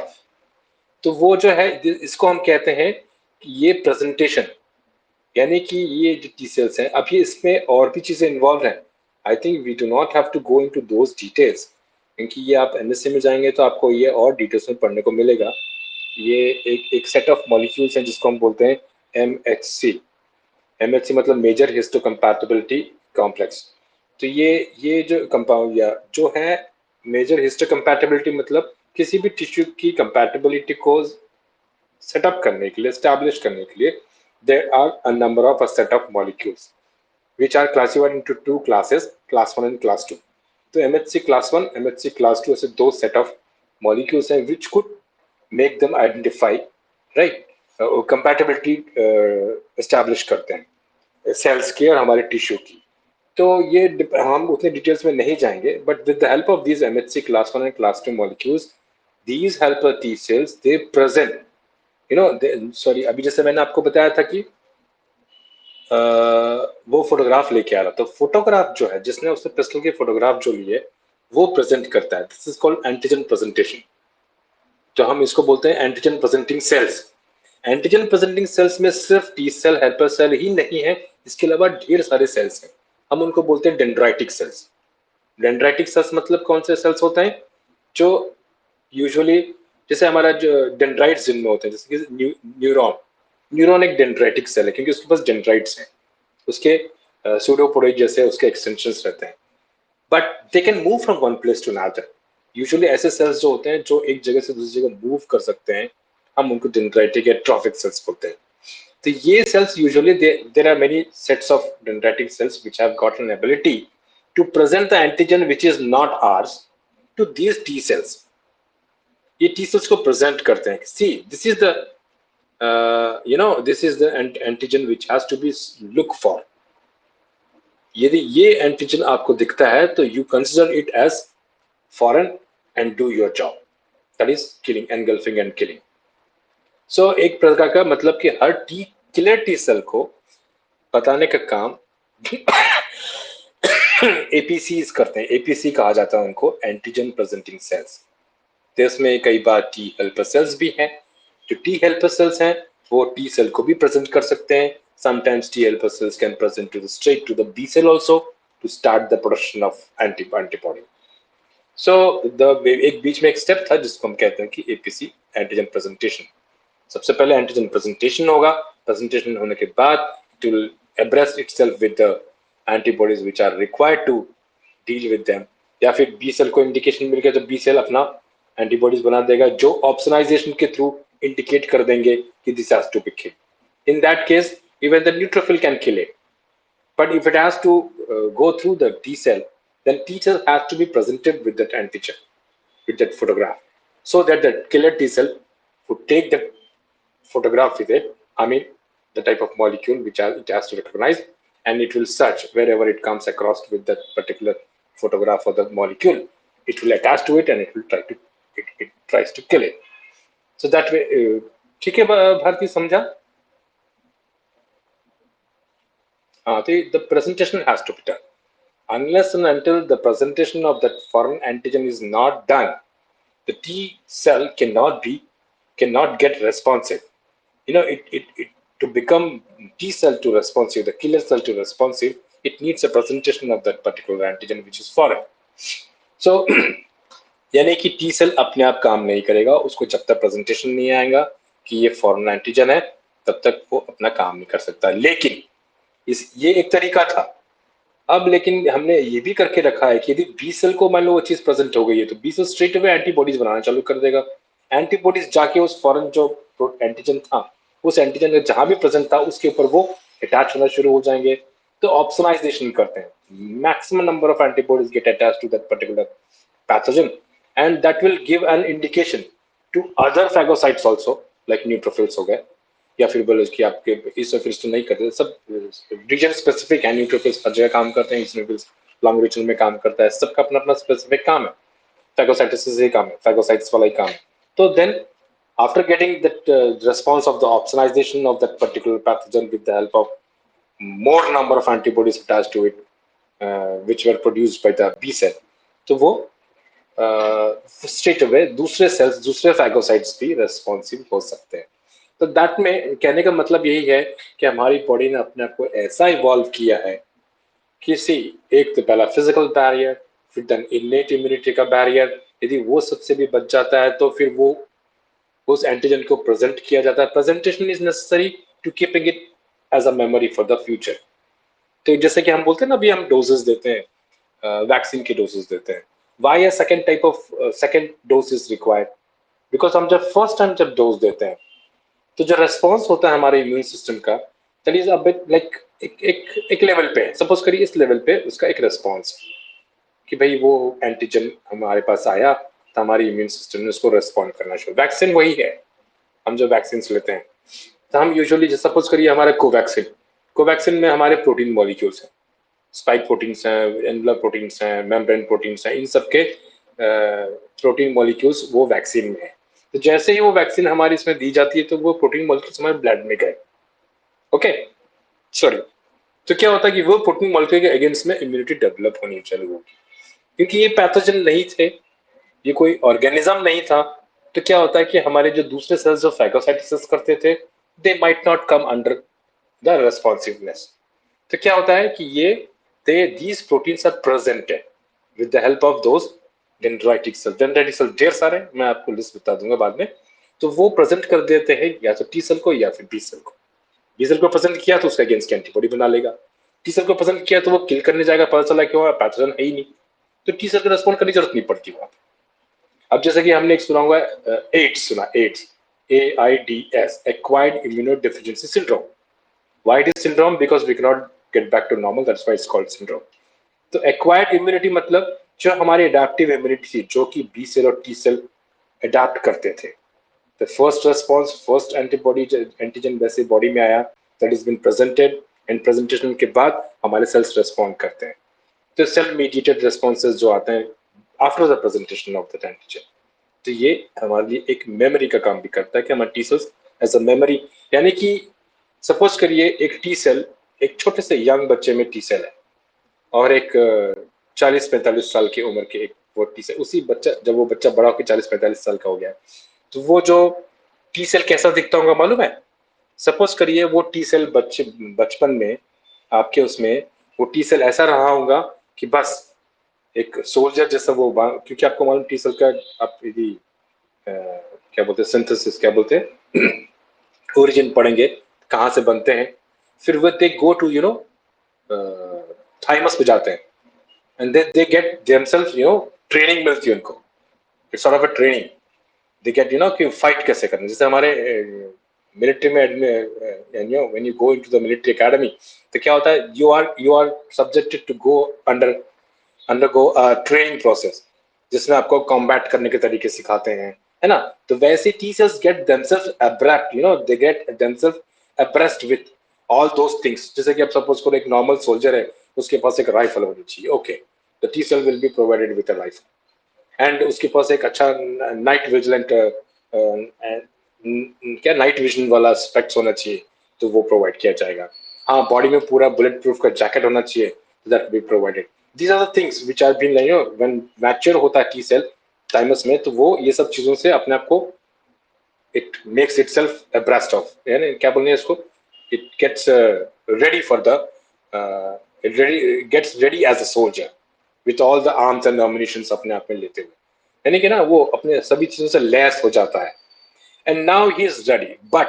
S2: तो वो जो है इसको हम कहते हैं ये प्रेजेंटेशन, यानी कि ये जो टी सेल्स हैं, अब ये इसमें और भी चीजें इन्वॉल्व हैं. I think we do not have to go into those details, क्योंकि ये आप एमएससी में जाएंगे तो आपको ये और डिटेल्स में पढ़ने को मिलेगा. ये एक सेट ऑफ मॉलिक्यूल्स हैं जिसको हम बोलते हैं एमएचसी. एमएचसी मतलब मेजर हिस्टोकम्पैटिबिलिटी कॉम्प्लेक्स. तो ये जो कंपाउंड या जो है मेजर हिस्टोकम्पैटिबिलिटी मतलब किसी भी टिश्यू की कंपैटिबिलिटी को सेटअप करने के लिए, एस्टैब्लिश करने के लिए, there are a number of a set of molecules which are classified into two classes, class 1 and class 2. तो MHC class 1, MHC class 2 ऐसे दो set of molecules हैं which could make them identify, right? Compatibility establish करते हैं cells की और हमारे tissue की. तो ये हम उतने डिटेल्स में नहीं जाएंगे, but with the help of these MHC class 1 and class 2 molecules, these helper T cells they present, sorry, अभी जैसे मैंने आपको बताया था कि वो फोटोग्राफ लेके आ रहा, तो फोटोग्राफ जो है जिसने उसने पिस्टल के फोटोग्राफ जो लिए वो प्रेजेंट करता है. This is called antigen presentation. तो हम इसको बोलते हैं antigen presenting sales. Antigen presenting sales में सिर्फ टी सेल हेल्पर सेल ही नहीं है, इसके अलावा ढेर सारे सेल्स हैं. हम उनको बोलते हैं डेंड्राइटिक सेल्स. डेंड्राइटिक सेल्स मतलब कौन से सेल्स होते हैं जो यूजुअली, जैसे हमारा जो डेंड्राइट्स जिनमें होते हैं, जैसे कि न्यूरॉन. न्यूरॉन एक डेंड्राइटिक सेल है क्योंकि उसके पास डेंड्राइट्स हैं, उसके सूडोपोडोइड जैसे उसके एक्सटेंशंस रहते हैं. But they can move from one place to another. Usually ऐसे सेल्स जो होते हैं जो एक जगह से दूसरी जगह मूव कर सकते हैं, हम उनको डेंड्राइटिक या ट्रॉफिक सेल्स बोलते हैं. तो ये cells usually there are many sets of dendritic cells which have got an ability to present the antigen which is not ours to these T cells. ये टी सेल्स को present करते हैं. See this is the this is the antigen which has to be look for. यदि ये antigen आपको दिखता है तो you consider it as foreign and do your job, that is killing, engulfing and killing. So एक प्रकार का मतलब कि हर किलर टी सेल को बताने का काम APCs करते हैं. APC कहा जाता है उनको, एंटीजन प्रेजेंटिंग सेल्स. तो इसमें कई बार टी हेल्पर सेल्स भी हैं. जो टी हेल्पर सेल्स हैं वो टी सेल को भी प्रेजेंट कर सकते हैं. Sometimes T helper cells can present to the straight to the B cell also to start the production of antibody. So एक बीच में एक स्टेप था जिसको हम कहते हैं कि APC, एंटीजन प्रेजेंटेशन. सबसे पहले एंटीजन प्रेजेंटेशन होगा. प्रेजेंटेशन होने के बाद it will abreast itself with the antibodies which are required to deal with them. या फिर B सेल को इंडिकेशन मिल गया तो B सेल अपना एंटीबॉडीज बना देगा जो ऑप्सनाइजेशन के थ्रू इंडिकेट कर देंगे कि this has to be killed. In that case, even the neutrophil can kill it. But if it has to go through the T cell, then T cell has to be presented with that antigen, with that photograph, so that the killer T cell would take the photograph with it, I mean, the type of molecule which it has to recognize, and it will search wherever it comes across with that particular photograph of the molecule. It will attach to it and it will it tries to kill it. So that way, ठीक है भारती, समझा? The presentation has to be done. Unless and until the presentation of that foreign antigen is not done, the T cell cannot get responsive. To become T cell to responsive, the killer cell to responsive, it needs a presentation of that particular antigen which is foreign. So यानी कि T cell अपने आप काम नहीं करेगा, उसको जब तक प्रेजेंटेशन नहीं आएगा कि ये फॉरेन एंटीजन है तब तक वो अपना काम नहीं कर सकता. लेकिन ये एक तरीका था. अब लेकिन हमने ये भी करके रखा है कि यदि बी सेल को मान लो वो चीज प्रेजेंट हो गई है तो B cell straight away antibodies बनाना चालू कर देगा. एंटीबॉडीज जाके उस फॉरेन जो एंटीजन था, उस एंटीजन जहां भी प्रेजेंट था उसके ऊपर वो अटैच होना शुरू हो जाएंगे. तो ऑप्सनाइजेशन करते हैं. Maximum number of antibodies get attach to that particular pathogen and that will give an indication to other phagocytes also, like neutrophils हो गए, या फिर बोलो कि आपके इसोफिल्स तो नहीं करते, सब रीजन स्पेसिफिक है. न्यूट्रोफिल्स हर जगह काम करते हैं, इसोफिल्स लॉन्ग रीजन में काम करता है. सबका अपना अपना स्पेसिफिक काम है. फैगोसाइटोसिस ही काम है, फैगोसाइट्स वाला ही काम है. तो then after getting that response of the opsonization of that particular pathogen with the help of more number of antibodies attached to it, which were produced by the B cell, तो वो straight away दूसरे sales, दूसरे phagocytes भी responsive हो सकते हैं. तो that में कहने का मतलब यही है कि हमारी बॉडी ने अपने आप को ऐसा इवॉल्व किया है कि सी, एक तो पहला फिजिकल बैरियर, फिर देन इनेट इम्यूनिटी का बैरियर, यदि वो सबसे भी बच जाता है तो फिर वो उस एंटीजन को प्रेजेंट किया जाता है। Presentation is necessary to keeping it as a memory for the future. तो जैसे कि हम बोलते हैं ना, अभी हम डोजेस देते हैं, वैक्सीन के डोजेस देते हैं, why a second type of second dose is required, because हम जब फर्स्ट टाइम जब डोज देते हैं तो जो रेस्पॉन्स होता है हमारे इम्यून सिस्टम का, that is a bit like एक लेवल पे, सपोज करिए इस लेवल पे उसका एक रेस्पॉन्स कि भाई वो एंटीजन हमारे पास आया तो हमारी इम्यून सिस्टम ने उसको रेस्पॉन्ड करना शुरू। वैक्सीन वही है, हम जो वैक्सीन लेते हैं तो हम यूजुअली सपोज करिए हमारे कोवैक्सीन, कोवैक्सीन में हमारे प्रोटीन मॉलिक्यूल्स हैं, स्पाइक प्रोटीन्स हैं, एनवलप प्रोटीन्स हैं, मेम्ब्रेन प्रोटीन्स हैं, इन सब के प्रोटीन मॉलिक्यूल्स वो वैक्सीन में है। तो जैसे ही वो वैक्सीन हमारी इसमें दी जाती है तो वो प्रोटीन मॉलिक्यूल्स हमारे ब्लड में गए, ओके, सॉरी, तो क्या होता है कि वो प्रोटीन मॉलिक्यूल के अगेंस्ट में इम्यूनिटी डेवलप होनी चालू होगी, क्योंकि ये पैथोजन नहीं थे, ये कोई ऑर्गेनिज्म नहीं था। तो क्या होता है कि हमारे जो दूसरे सेल्स जो फैगोसाइटोसिस करते थे, they might not come under the responsiveness. तो क्या होता है कि ये these proteins are presented with the help of those dendritic cells। dendritic cells ढेर सारे, मैं आपको लिस्ट बता दूंगा बाद में। तो वो प्रेजेंट कर देते हैं या तो टी सेल को या फिर बी सेल को। बी सेल को प्रेजेंट किया तो उसका अगेंस्ट एंटीबॉडी बना लेगा, टी सेल को प्रेजेंट किया तो वो किल करने जाएगा, पता चला कि वो पैथोजन है ही नहीं, तो टी सेल को रेस्पॉन्ड करने की जरूरत नहीं पड़ती वहां। अब जैसे कि हमने एक सुना हुआ है एड्स, सुना AIDS, AIDS, acquired immunodeficiency syndrome. Why it is syndrome? Because we cannot get back to normal, that's why it's called syndrome। तो एक्वायर्ड इम्यूनिटी मतलब जो हमारी अडेप्टिव इम्यूनिटी थी, जो कि बी सेल और टी सेल अडेप्ट करते थे, the first response, first antibody antigen वैसे बॉडी में आया, that is been presented, and presentation के बाद हमारे सेल्स रेस्पॉन्ड करते हैं। तो सेल मीडिएटेड रेस्पॉन्सेज जो आते हैं after the presentation of the antigen, तो ये हमारे लिए एक मेमोरी का काम भी करता है कि हमारे T cells as a memory, यानी कि सपोज करिए एक टी सेल, एक छोटे से यंग बच्चे में टी सेल है और एक 40-45 साल की उम्र के एक वो टी सेल, उसी बच्चा जब वो बच्चा बड़ा होकर 40-45 साल का हो गया तो वो जो टी सेल कैसा दिखता होगा मालूम है? सपोज करिए वो टी सेल बचपन में आपके उसमें वो टी सेल ऐसा रहा होगा कि बस एक सोल्जर जैसा वो, क्योंकि आपको मालूम टी सेल का आप यदि क्या बोलते हैं, सिंथेसिस क्या बोलते हैं, ओरिजिन पढ़ेंगे कहाँ से बनते हैं, फिर वो they go to you know thymus पे जाते हैं and they get themselves you know, training मिलती है उनको, it's sort of a training, they get you know कि फाइट कैसे करना। जैसे हमारे मिलिट्री में you know when you go into the military academy तो क्या होता है, you are subjected to go undergo training process जिसमें आपको कॉम्बैट करने के तरीके सिखाते हैं, है ना? तो वैसे teachers get themselves abrupt, you know, they get themselves abreast with all those things. जैसे कि आप सपोज करो एक नॉर्मल सोल्जर है, उसके पास एक राइफल होनी चाहिए, okay, the T cell will be provided with a rifle, and उसके पास एक अच्छा नाइट विजिलेंट क्या नाइट विजन वाला स्पेक्ट्स होना चाहिए, तो वो प्रोवाइड किया जाएगा। हाँ, बॉडी में पूरा बुलेट प्रूफ का जैकेट होना चाहिए, that be provided. These are the things which are been you know when mature होता है टी सेल टाइमस में, तो वो ये सब चीजों से अपने आप को it makes itself abreast of, यानी क्या बोलते हैं इसको, it gets ready for the it gets ready as a soldier with all the arms and ammunitions अपने आप में लेते हुए, यानी कि ना वो अपने सभी चीजों से लैस हो जाता है, and now he is ready. But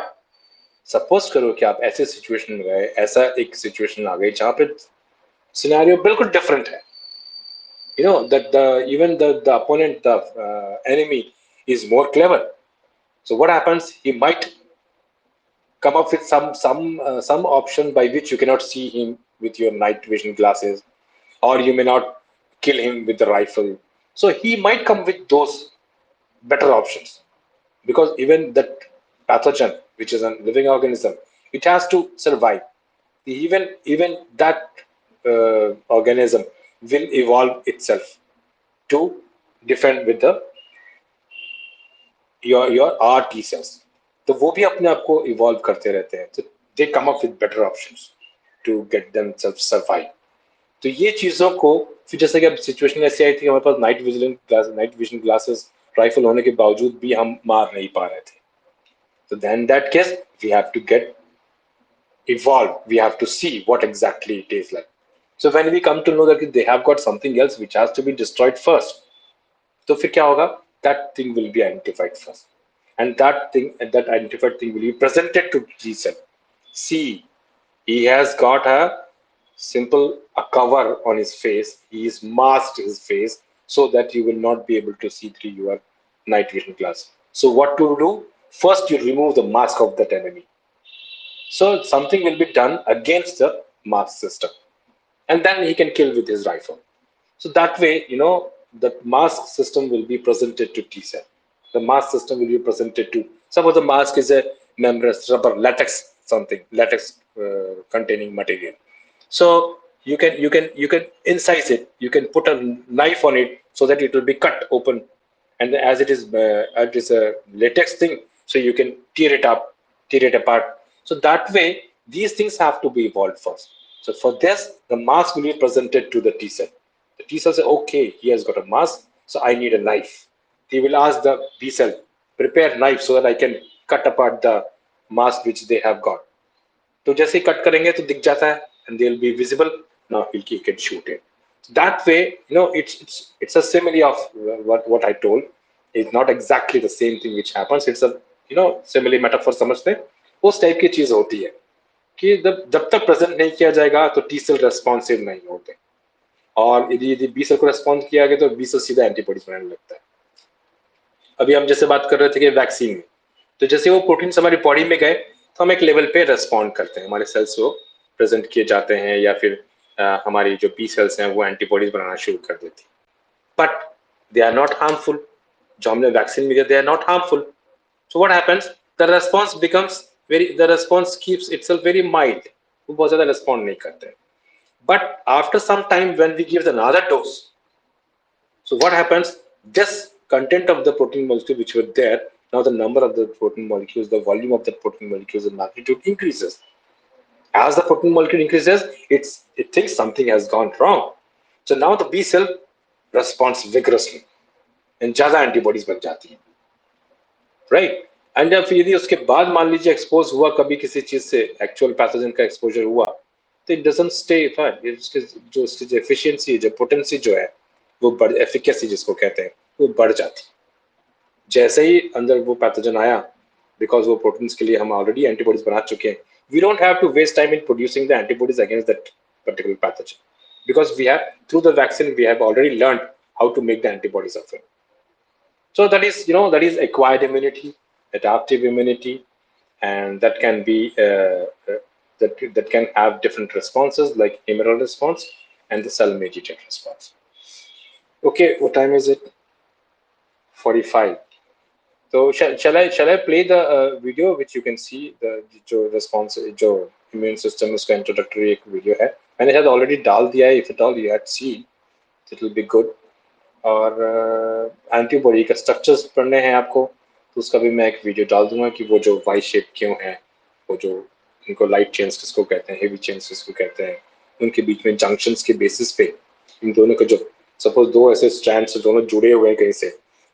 S2: suppose करो कि आप ऐसे सिचुएशन में गए, ऐसा एक सिचुएशन आ गई जहां पे सिनेरियो बिल्कुल डिफरेंट है, you know that even the opponent, the enemy is more clever, so what happens, he might come up with some option by which you cannot see him with your night vision glasses, or you may not kill him with the rifle, so he might come with those better options, because even that pathogen, which is a living organism, it has to survive. Even that organism will evolve itself to defend with the your R T cells, तो वो भी अपने आप को evolve करते रहते हैं, तो they come up with better options to get themselves survive. तो ये चीजों को फिर जैसे कि अब सिचुएशन ऐसी आई थी, हमारे पास नाइट विजन ग्लासेस राइफल होने के बावजूद भी हम मार नहीं पा रहे थे, So then in that case, we have to get evolved. We have to see what exactly it is like. So when we come to know that they have got something else which has to be destroyed first, तो फिर क्या होगा? That thing will be identified first, and that identified thing will be presented to G cell. See, he has got a simple a cover on his face. He is masked his face so that you will not be able to see through your night vision glass. So what to do? First, you remove the mask of that enemy. So something will be done against the mask system, and then he can kill with his rifle. So that way, the mask system will be presented to T cell. The mask system will be presented to. Suppose the mask is a membranous rubber latex something latex containing material. So you can incise it. You can put a knife on it so that it will be cut open, and as it is a latex thing, so you can tear it up, tear it apart. So that way, these things have to be evolved first. So for this, the mask will be presented to the T cell. The T cell say, okay, he has got a mask, so I need a knife. He will ask the B cell, prepare knife so that I can cut apart the mask which they have got. तो जैसे ही cut करेंगे तो दिख जाता है and they'll be visible. Now he can shoot it. That way, it's a simile of what I told. It's not exactly the same thing which happens. It's a simile metaphor समझते हैं. उस type की चीज होती है कि जब तक प्रेजेंट नहीं किया जाएगा तो टी सेल रेस्पॉन्सिव नहीं होते, और यदि बी सेल को रेस्पॉन्ड किया गया तो बी सेल सीधा एंटीबॉडीज बनाने लगता है. अभी हम जैसे बात कर रहे थे कि वैक्सीन में, तो जैसे वो प्रोटीन्स हमारी बॉडी में गए तो हम एक लेवल पे रेस्पॉन्ड करते हैं, हमारे सेल्स वो प्रेजेंट किए जाते हैं, या फिर हमारी जो बी सेल्स हैं वो एंटीबॉडीज बनाना शुरू कर देती. But they are not harmful. जो हमने वैक्सीन में दिया, they are not harmful. So what happens, the response becomes the response keeps itself very mild. वो बहुत ज्यादा रेस्पॉन्ड नहीं करते. But after some time when we give another dose, so what happens, this content of the protein molecule which were there, now the number of the protein molecules, the volume of the protein molecules, the magnitude increases. As the protein molecule increases, it thinks something has gone wrong. So now the B cell responds vigorously and ज्यादा antibodies बन जाती हैं, right? And फिर यदि उसके बाद मान लीजिए एक्सपोज हुआ कभी किसी चीज से, एक्चुअल पैथोजन का एक्सपोजर हुआ, तो इट डजंट स्टे फाइन. उसकी जो एफिशिएंसी, जो पोटेंसी जो है, वो बढ़, एफिकेसी जिसको कहते हैं, वो बढ़ जाती. जैसे ही अंदर वो पैथोजन आया, बिकॉज वो प्रोटीन्स के लिए हम ऑलरेडी एंटीबॉडीज बना चुके हैं, we don't have to waste time in producing the antibodies against that particular pathogen, because we have, through the vaccine, we have already learned how to make the antibodies of it. So that is acquired immunity, adaptive immunity, and that can be that can have different responses like humoral response and the cell mediated response. Okay, what time is it? 45. So shall I play the video which you can see the जो response, जो immune system उसका introductory एक video है, मैंने शायद already डाल दिया है. If at all you had seen, it will be good. और एंटीबॉडी का स्ट्रक्चर्स पढ़ने हैं आपको, तो उसका भी मैं एक वीडियो डाल दूंगा कि वो जो वाई शेप क्यों है, वो जो इनको लाइट चेन्स किसको कहते हैं, हेवी चेन्स किसको कहते हैं, उनके बीच में जंक्शंस के बेसिस पे इन दोनों का जो, सपोज दो ऐसे स्ट्रैंड्स दोनों जुड़े हुए हैं कहीं से,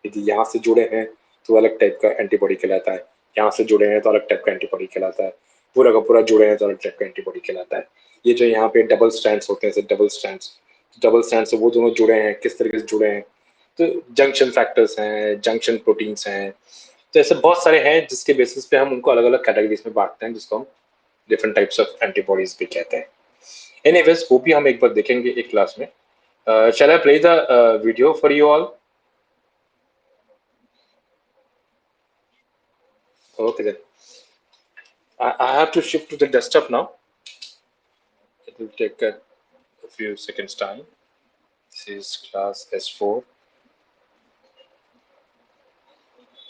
S2: यदि यहाँ से जुड़े हैं तो अलग टाइप का एंटीबॉडी कहलाता है, यहाँ से जुड़े हैं तो अलग टाइप का एंटीबॉडी कहलाता है, पूरा का पूरा जुड़े हैं तो अलग टाइप का एंटीबॉडी कहलाता है. ये जो यहाँ पे डबल स्ट्रैंड्स होते हैं, डबल स्ट्रैंड से वो दोनों जुड़े हैं, किस तरीके से जुड़े हैं, तो जंक्शन फैक्टर्स हैं, जंक्शन प्रोटीन्स हैं. तो ऐसे बहुत सारे हैं जिसके बेसिस पे हम उनको अलग अलग कैटेगरीज में बांटते हैं, जिसको हम डिफरेंट टाइप्स ऑफ एंटीबॉडीज भी कहते हैं. एनीवेज, वो भी हम एक बार देखेंगे एक क्लास में. Shall I play the video for you all? Okay then. I have to shift to the desktop now. It will take a few seconds time. This is class S4.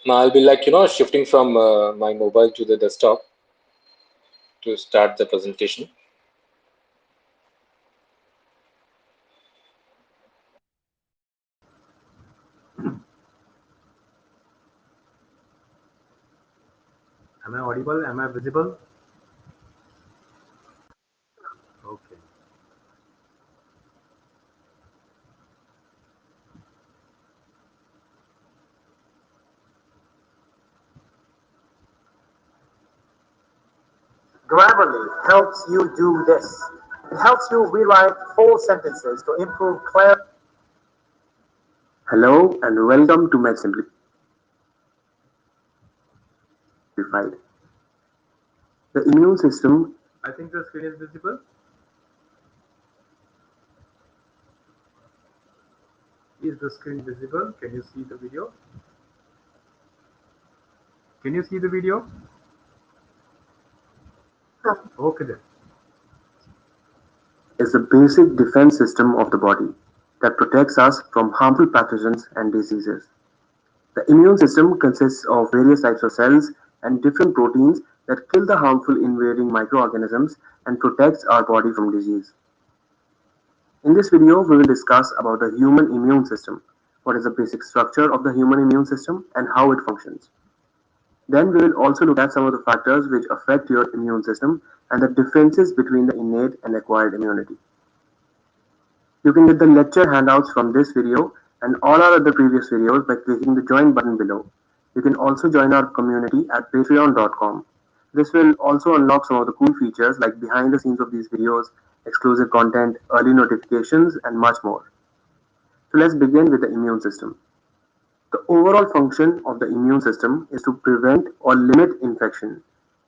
S2: Now I'll be like, shifting from my mobile to the desktop to start the presentation.
S3: Am I audible? Am I visible? Okay.
S4: Grammarly helps you do this. It helps you rewrite whole sentences to improve clarity.
S1: Hello and welcome to Math Simplified. The immune system
S3: I think the screen is visible. Is the screen visible? Can you see the video? Can you see the video? Okay then.
S1: is the basic defense system of the body that protects us from harmful pathogens and diseases. The immune system consists of various types of cells and different proteins that kill the harmful invading microorganisms and protects our body from disease. In this video, we will discuss about the human immune system, what is the basic structure of the human immune system and how it functions. Then we will also look at some of the factors which affect your immune system and the differences between the innate and acquired immunity. You can get the lecture handouts from this video and all our other previous videos by clicking the join button below. You can also join our community at patreon.com. This will also unlock some of the cool features like behind the scenes of these videos, exclusive content, early notifications, and much more. So let's begin with the immune system. The overall function of the immune system is to prevent or limit infection.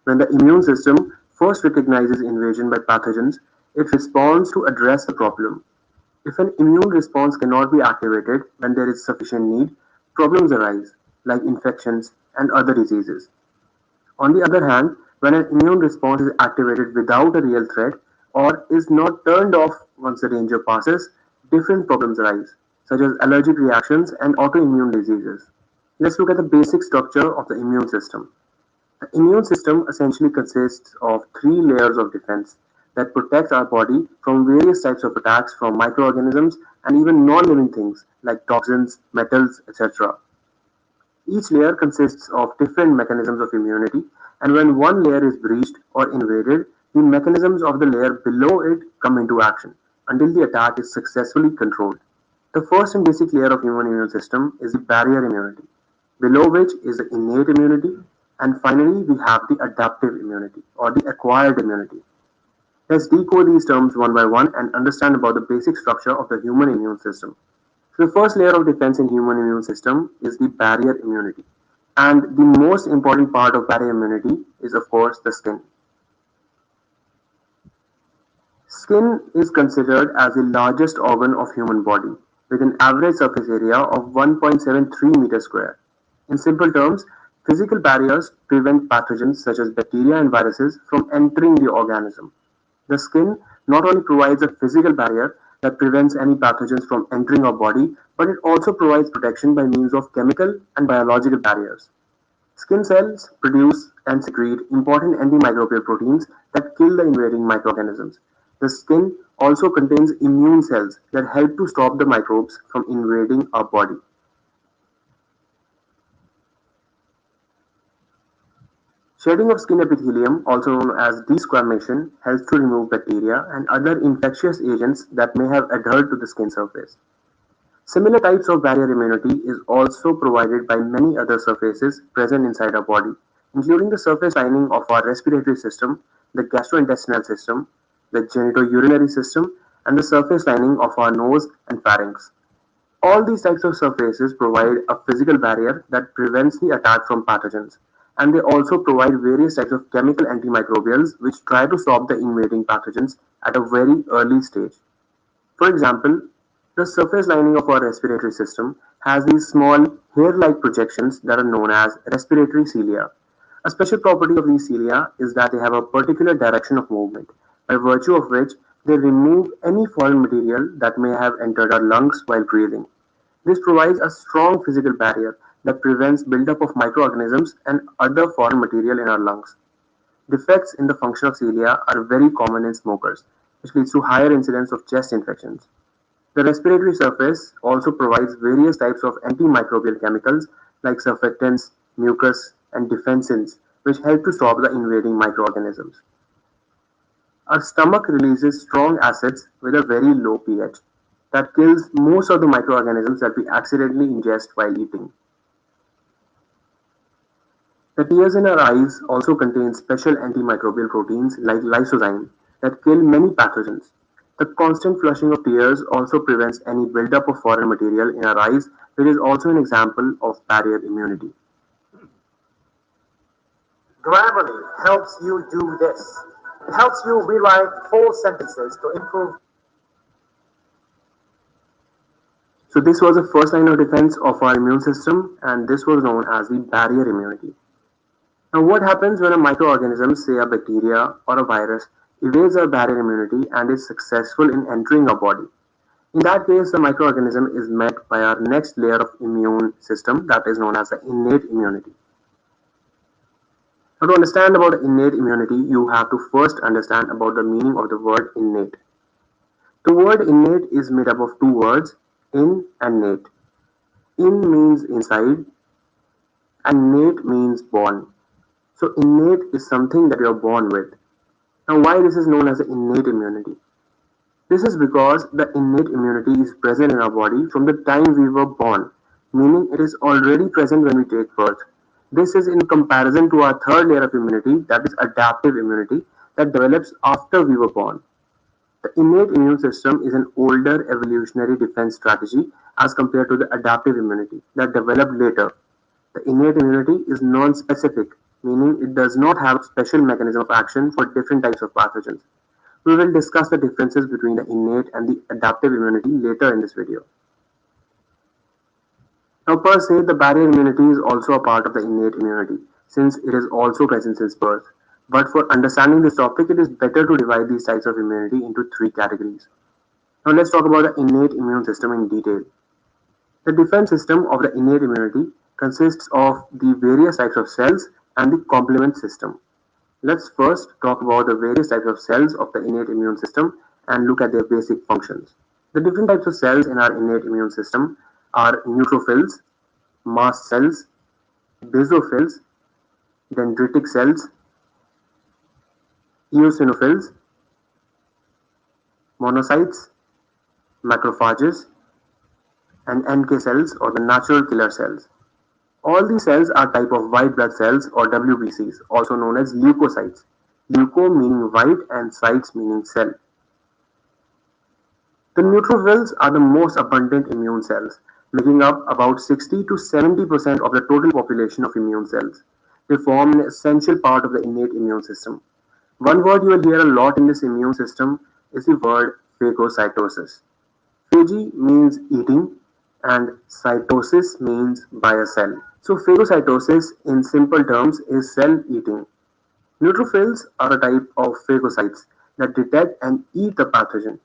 S1: When the immune system first recognizes invasion by pathogens, it responds to address the problem. If an immune response cannot be activated when there is sufficient need, problems arise, like infections and other diseases. On the other hand, when an immune response is activated without a real threat or is not turned off once the danger passes, different problems arise, such as allergic reactions and autoimmune diseases. Let's look at the basic structure of the immune system. The immune system essentially consists of three layers of defense that protect our body from various types of attacks from microorganisms and even non-living things like toxins, metals, etc. Each layer consists of different mechanisms of immunity, and when one layer is breached or invaded, the mechanisms of the layer below it come into action until the attack is successfully controlled. The first and basic layer of human immune system is the barrier immunity, below which is the innate immunity, and finally we have the adaptive immunity or the acquired immunity. Let's decode these terms one by one and understand about the basic structure of the human immune system. So the first layer of defense in human immune system is the barrier immunity. And the most important part of barrier immunity is of course the skin. Skin is considered as the largest organ of human body with an average surface area of 1.73 meters square. In simple terms, physical barriers prevent pathogens such as bacteria and viruses from entering the organism. The skin not only provides a physical barrier that prevents any pathogens from entering our body, but it also provides protection by means of chemical and biological barriers. Skin cells produce and secrete important antimicrobial proteins that kill the invading microorganisms. The skin also contains immune cells that help to stop the microbes from invading our body. Shedding of skin epithelium, also known as desquamation, helps to remove bacteria and other infectious agents that may have adhered to the skin surface. Similar types of barrier immunity is also provided by many other surfaces present inside our body, including the surface lining of our respiratory system, the gastrointestinal system, the genitourinary system, and the surface lining of our nose and pharynx. All these types of surfaces provide a physical barrier that prevents the attack from pathogens, and they also provide various types of chemical antimicrobials which try to stop the invading pathogens at a very early stage. For example, the surface lining of our respiratory system has these small hair-like projections that are known as respiratory cilia. A special property of these cilia is that they have a particular direction of movement, by virtue of which they remove any foreign material that may have entered our lungs while breathing. This provides a strong physical barrier that prevents buildup of microorganisms and other foreign material in our lungs. Defects in the function of cilia are very common in smokers, which leads to higher incidence of chest infections. The respiratory surface also provides various types of antimicrobial chemicals like surfactants, mucus, and defensins, which help to stop the invading microorganisms. Our stomach releases strong acids with a very low pH that kills most of the microorganisms that we accidentally ingest while eating. The tears in our eyes also contain special antimicrobial proteins like lysozyme that kill many pathogens. The constant flushing of tears also prevents any buildup of foreign material in our eyes, which is also an example of barrier immunity.
S4: Grammarly helps you do this. It helps you rewrite full sentences to improve.
S1: So this was the first line of defense of our immune system, and this was known as the barrier immunity. Now what happens when a microorganism, say a bacteria or a virus, evades our barrier immunity and is successful in entering our body? In that case, the microorganism is met by our next layer of immune system that is known as the innate immunity. Now to understand about innate immunity, you have to first understand about the meaning of the word innate. The word innate is made up of two words, in and nate. In means inside and nate means born. So innate is something that you are born with. Now why this is known as the innate immunity? This is because the innate immunity is present in our body from the time we were born, meaning it is already present when we take birth. This is in comparison to our third layer of immunity, that is adaptive immunity, that develops after we were born. The innate immune system is an older evolutionary defense strategy as compared to the adaptive immunity that developed later. The innate immunity is non-specific, meaning it does not have a special mechanism of action for different types of pathogens. We will discuss the differences between the innate and the adaptive immunity later in this video. Now per se, the barrier immunity is also a part of the innate immunity since it is also present since birth. But for understanding this topic, it is better to divide these types of immunity into three categories. Now let's talk about the innate immune system in detail. The defense system of the innate immunity consists of the various types of cells and the complement system. Let's first talk about the various types of cells of the innate immune system and look at their basic functions. The different types of cells in our innate immune system are neutrophils, mast cells, basophils, dendritic cells, eosinophils, monocytes, macrophages, and NK cells or the natural killer cells. All these cells are type of white blood cells or WBCs, also known as leukocytes. Leuko meaning white and cytes meaning cell. The neutrophils are the most abundant immune cells, making up about 60 to 70% of the total population of immune cells. They form an essential part of the innate immune system. One word you will hear a lot in this immune system is the word phagocytosis. Phage means eating and cytosis means by a cell. So phagocytosis in simple terms is cell eating. Neutrophils are a type of phagocytes that detect and eat the pathogen.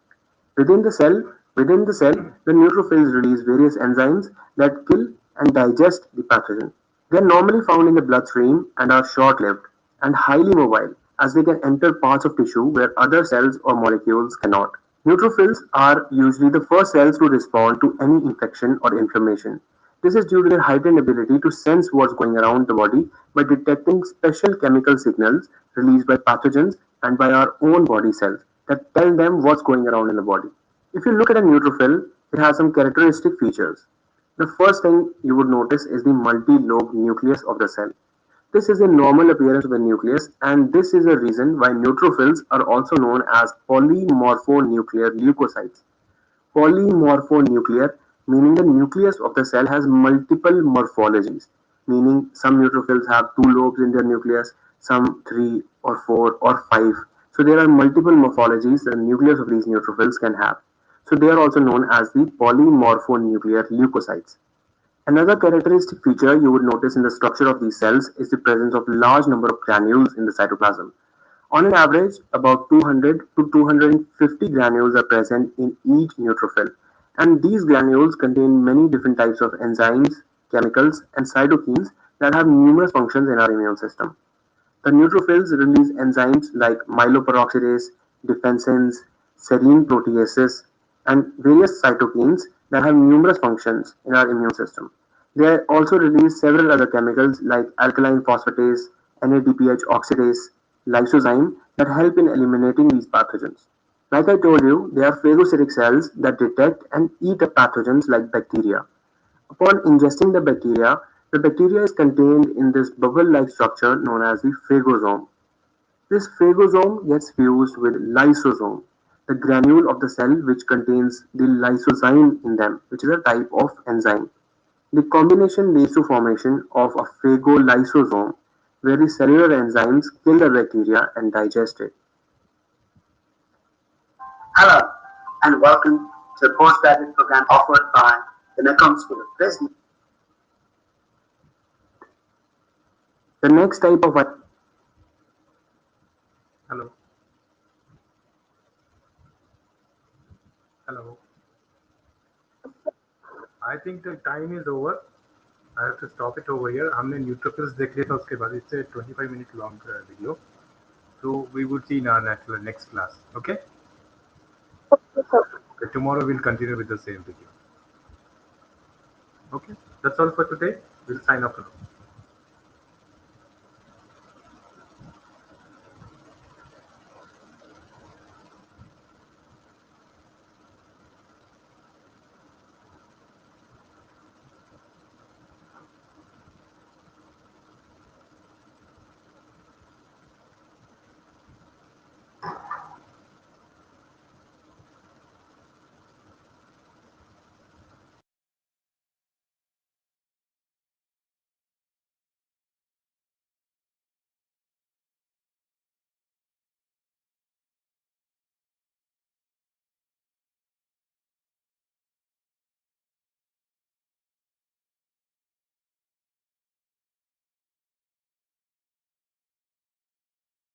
S1: Within the cell, the neutrophils release various enzymes that kill and digest the pathogen. They are normally found in the bloodstream and are short-lived and highly mobile as they can enter parts of tissue where other cells or molecules cannot. Neutrophils are usually the first cells to respond to any infection or inflammation. This is due to their heightened ability to sense what's going around the body by detecting special chemical signals released by pathogens and by our own body cells that tell them what's going around in the body. If you look at a neutrophil, it has some characteristic features. The first thing you would notice is the multi-lobed nucleus of the cell. This is a normal appearance of the nucleus, and this is a reason why neutrophils are also known as polymorphonuclear leukocytes. Polymorphonuclear meaning the nucleus of the cell has multiple morphologies, meaning some neutrophils have two lobes in their nucleus, some three or four or five. So there are multiple morphologies the nucleus of these neutrophils can have. So they are also known as the polymorphonuclear leukocytes. Another characteristic feature you would notice in the structure of these cells is the presence of large number of granules in the cytoplasm. On an average, about 200 to 250 granules are present in each neutrophil, and these granules contain many different types of enzymes, chemicals, and cytokines that have numerous functions in our immune system. The neutrophils release enzymes like myeloperoxidase, defensins, serine proteases, and various cytokines that have numerous functions in our immune system. They also release several other chemicals like alkaline phosphatase, NADPH oxidase, lysozyme that help in eliminating these pathogens. Like I told you, they are phagocytic cells that detect and eat up pathogens like bacteria. Upon ingesting the bacteria The bacteria is contained in this bubble-like structure known as the phagosome. This phagosome gets fused with lysosome, the granule of the cell which contains the lysozyme in them, which is a type of enzyme. The combination leads to formation of a phagolysosome, where the cellular enzymes kill the bacteria and digest it.
S4: Hello, and welcome to the postgraduate program offered by the Mekong School of Business.
S1: The next type of
S3: Hello. Hello. I think the time is over. I have to stop it over here. हमने neutrophils देख लिया था उसके बाद it's a 25-minute long video. So we would see in our next class. Okay? Okay. Tomorrow we'll continue with the same video. Okay? That's all for today. We'll sign off now.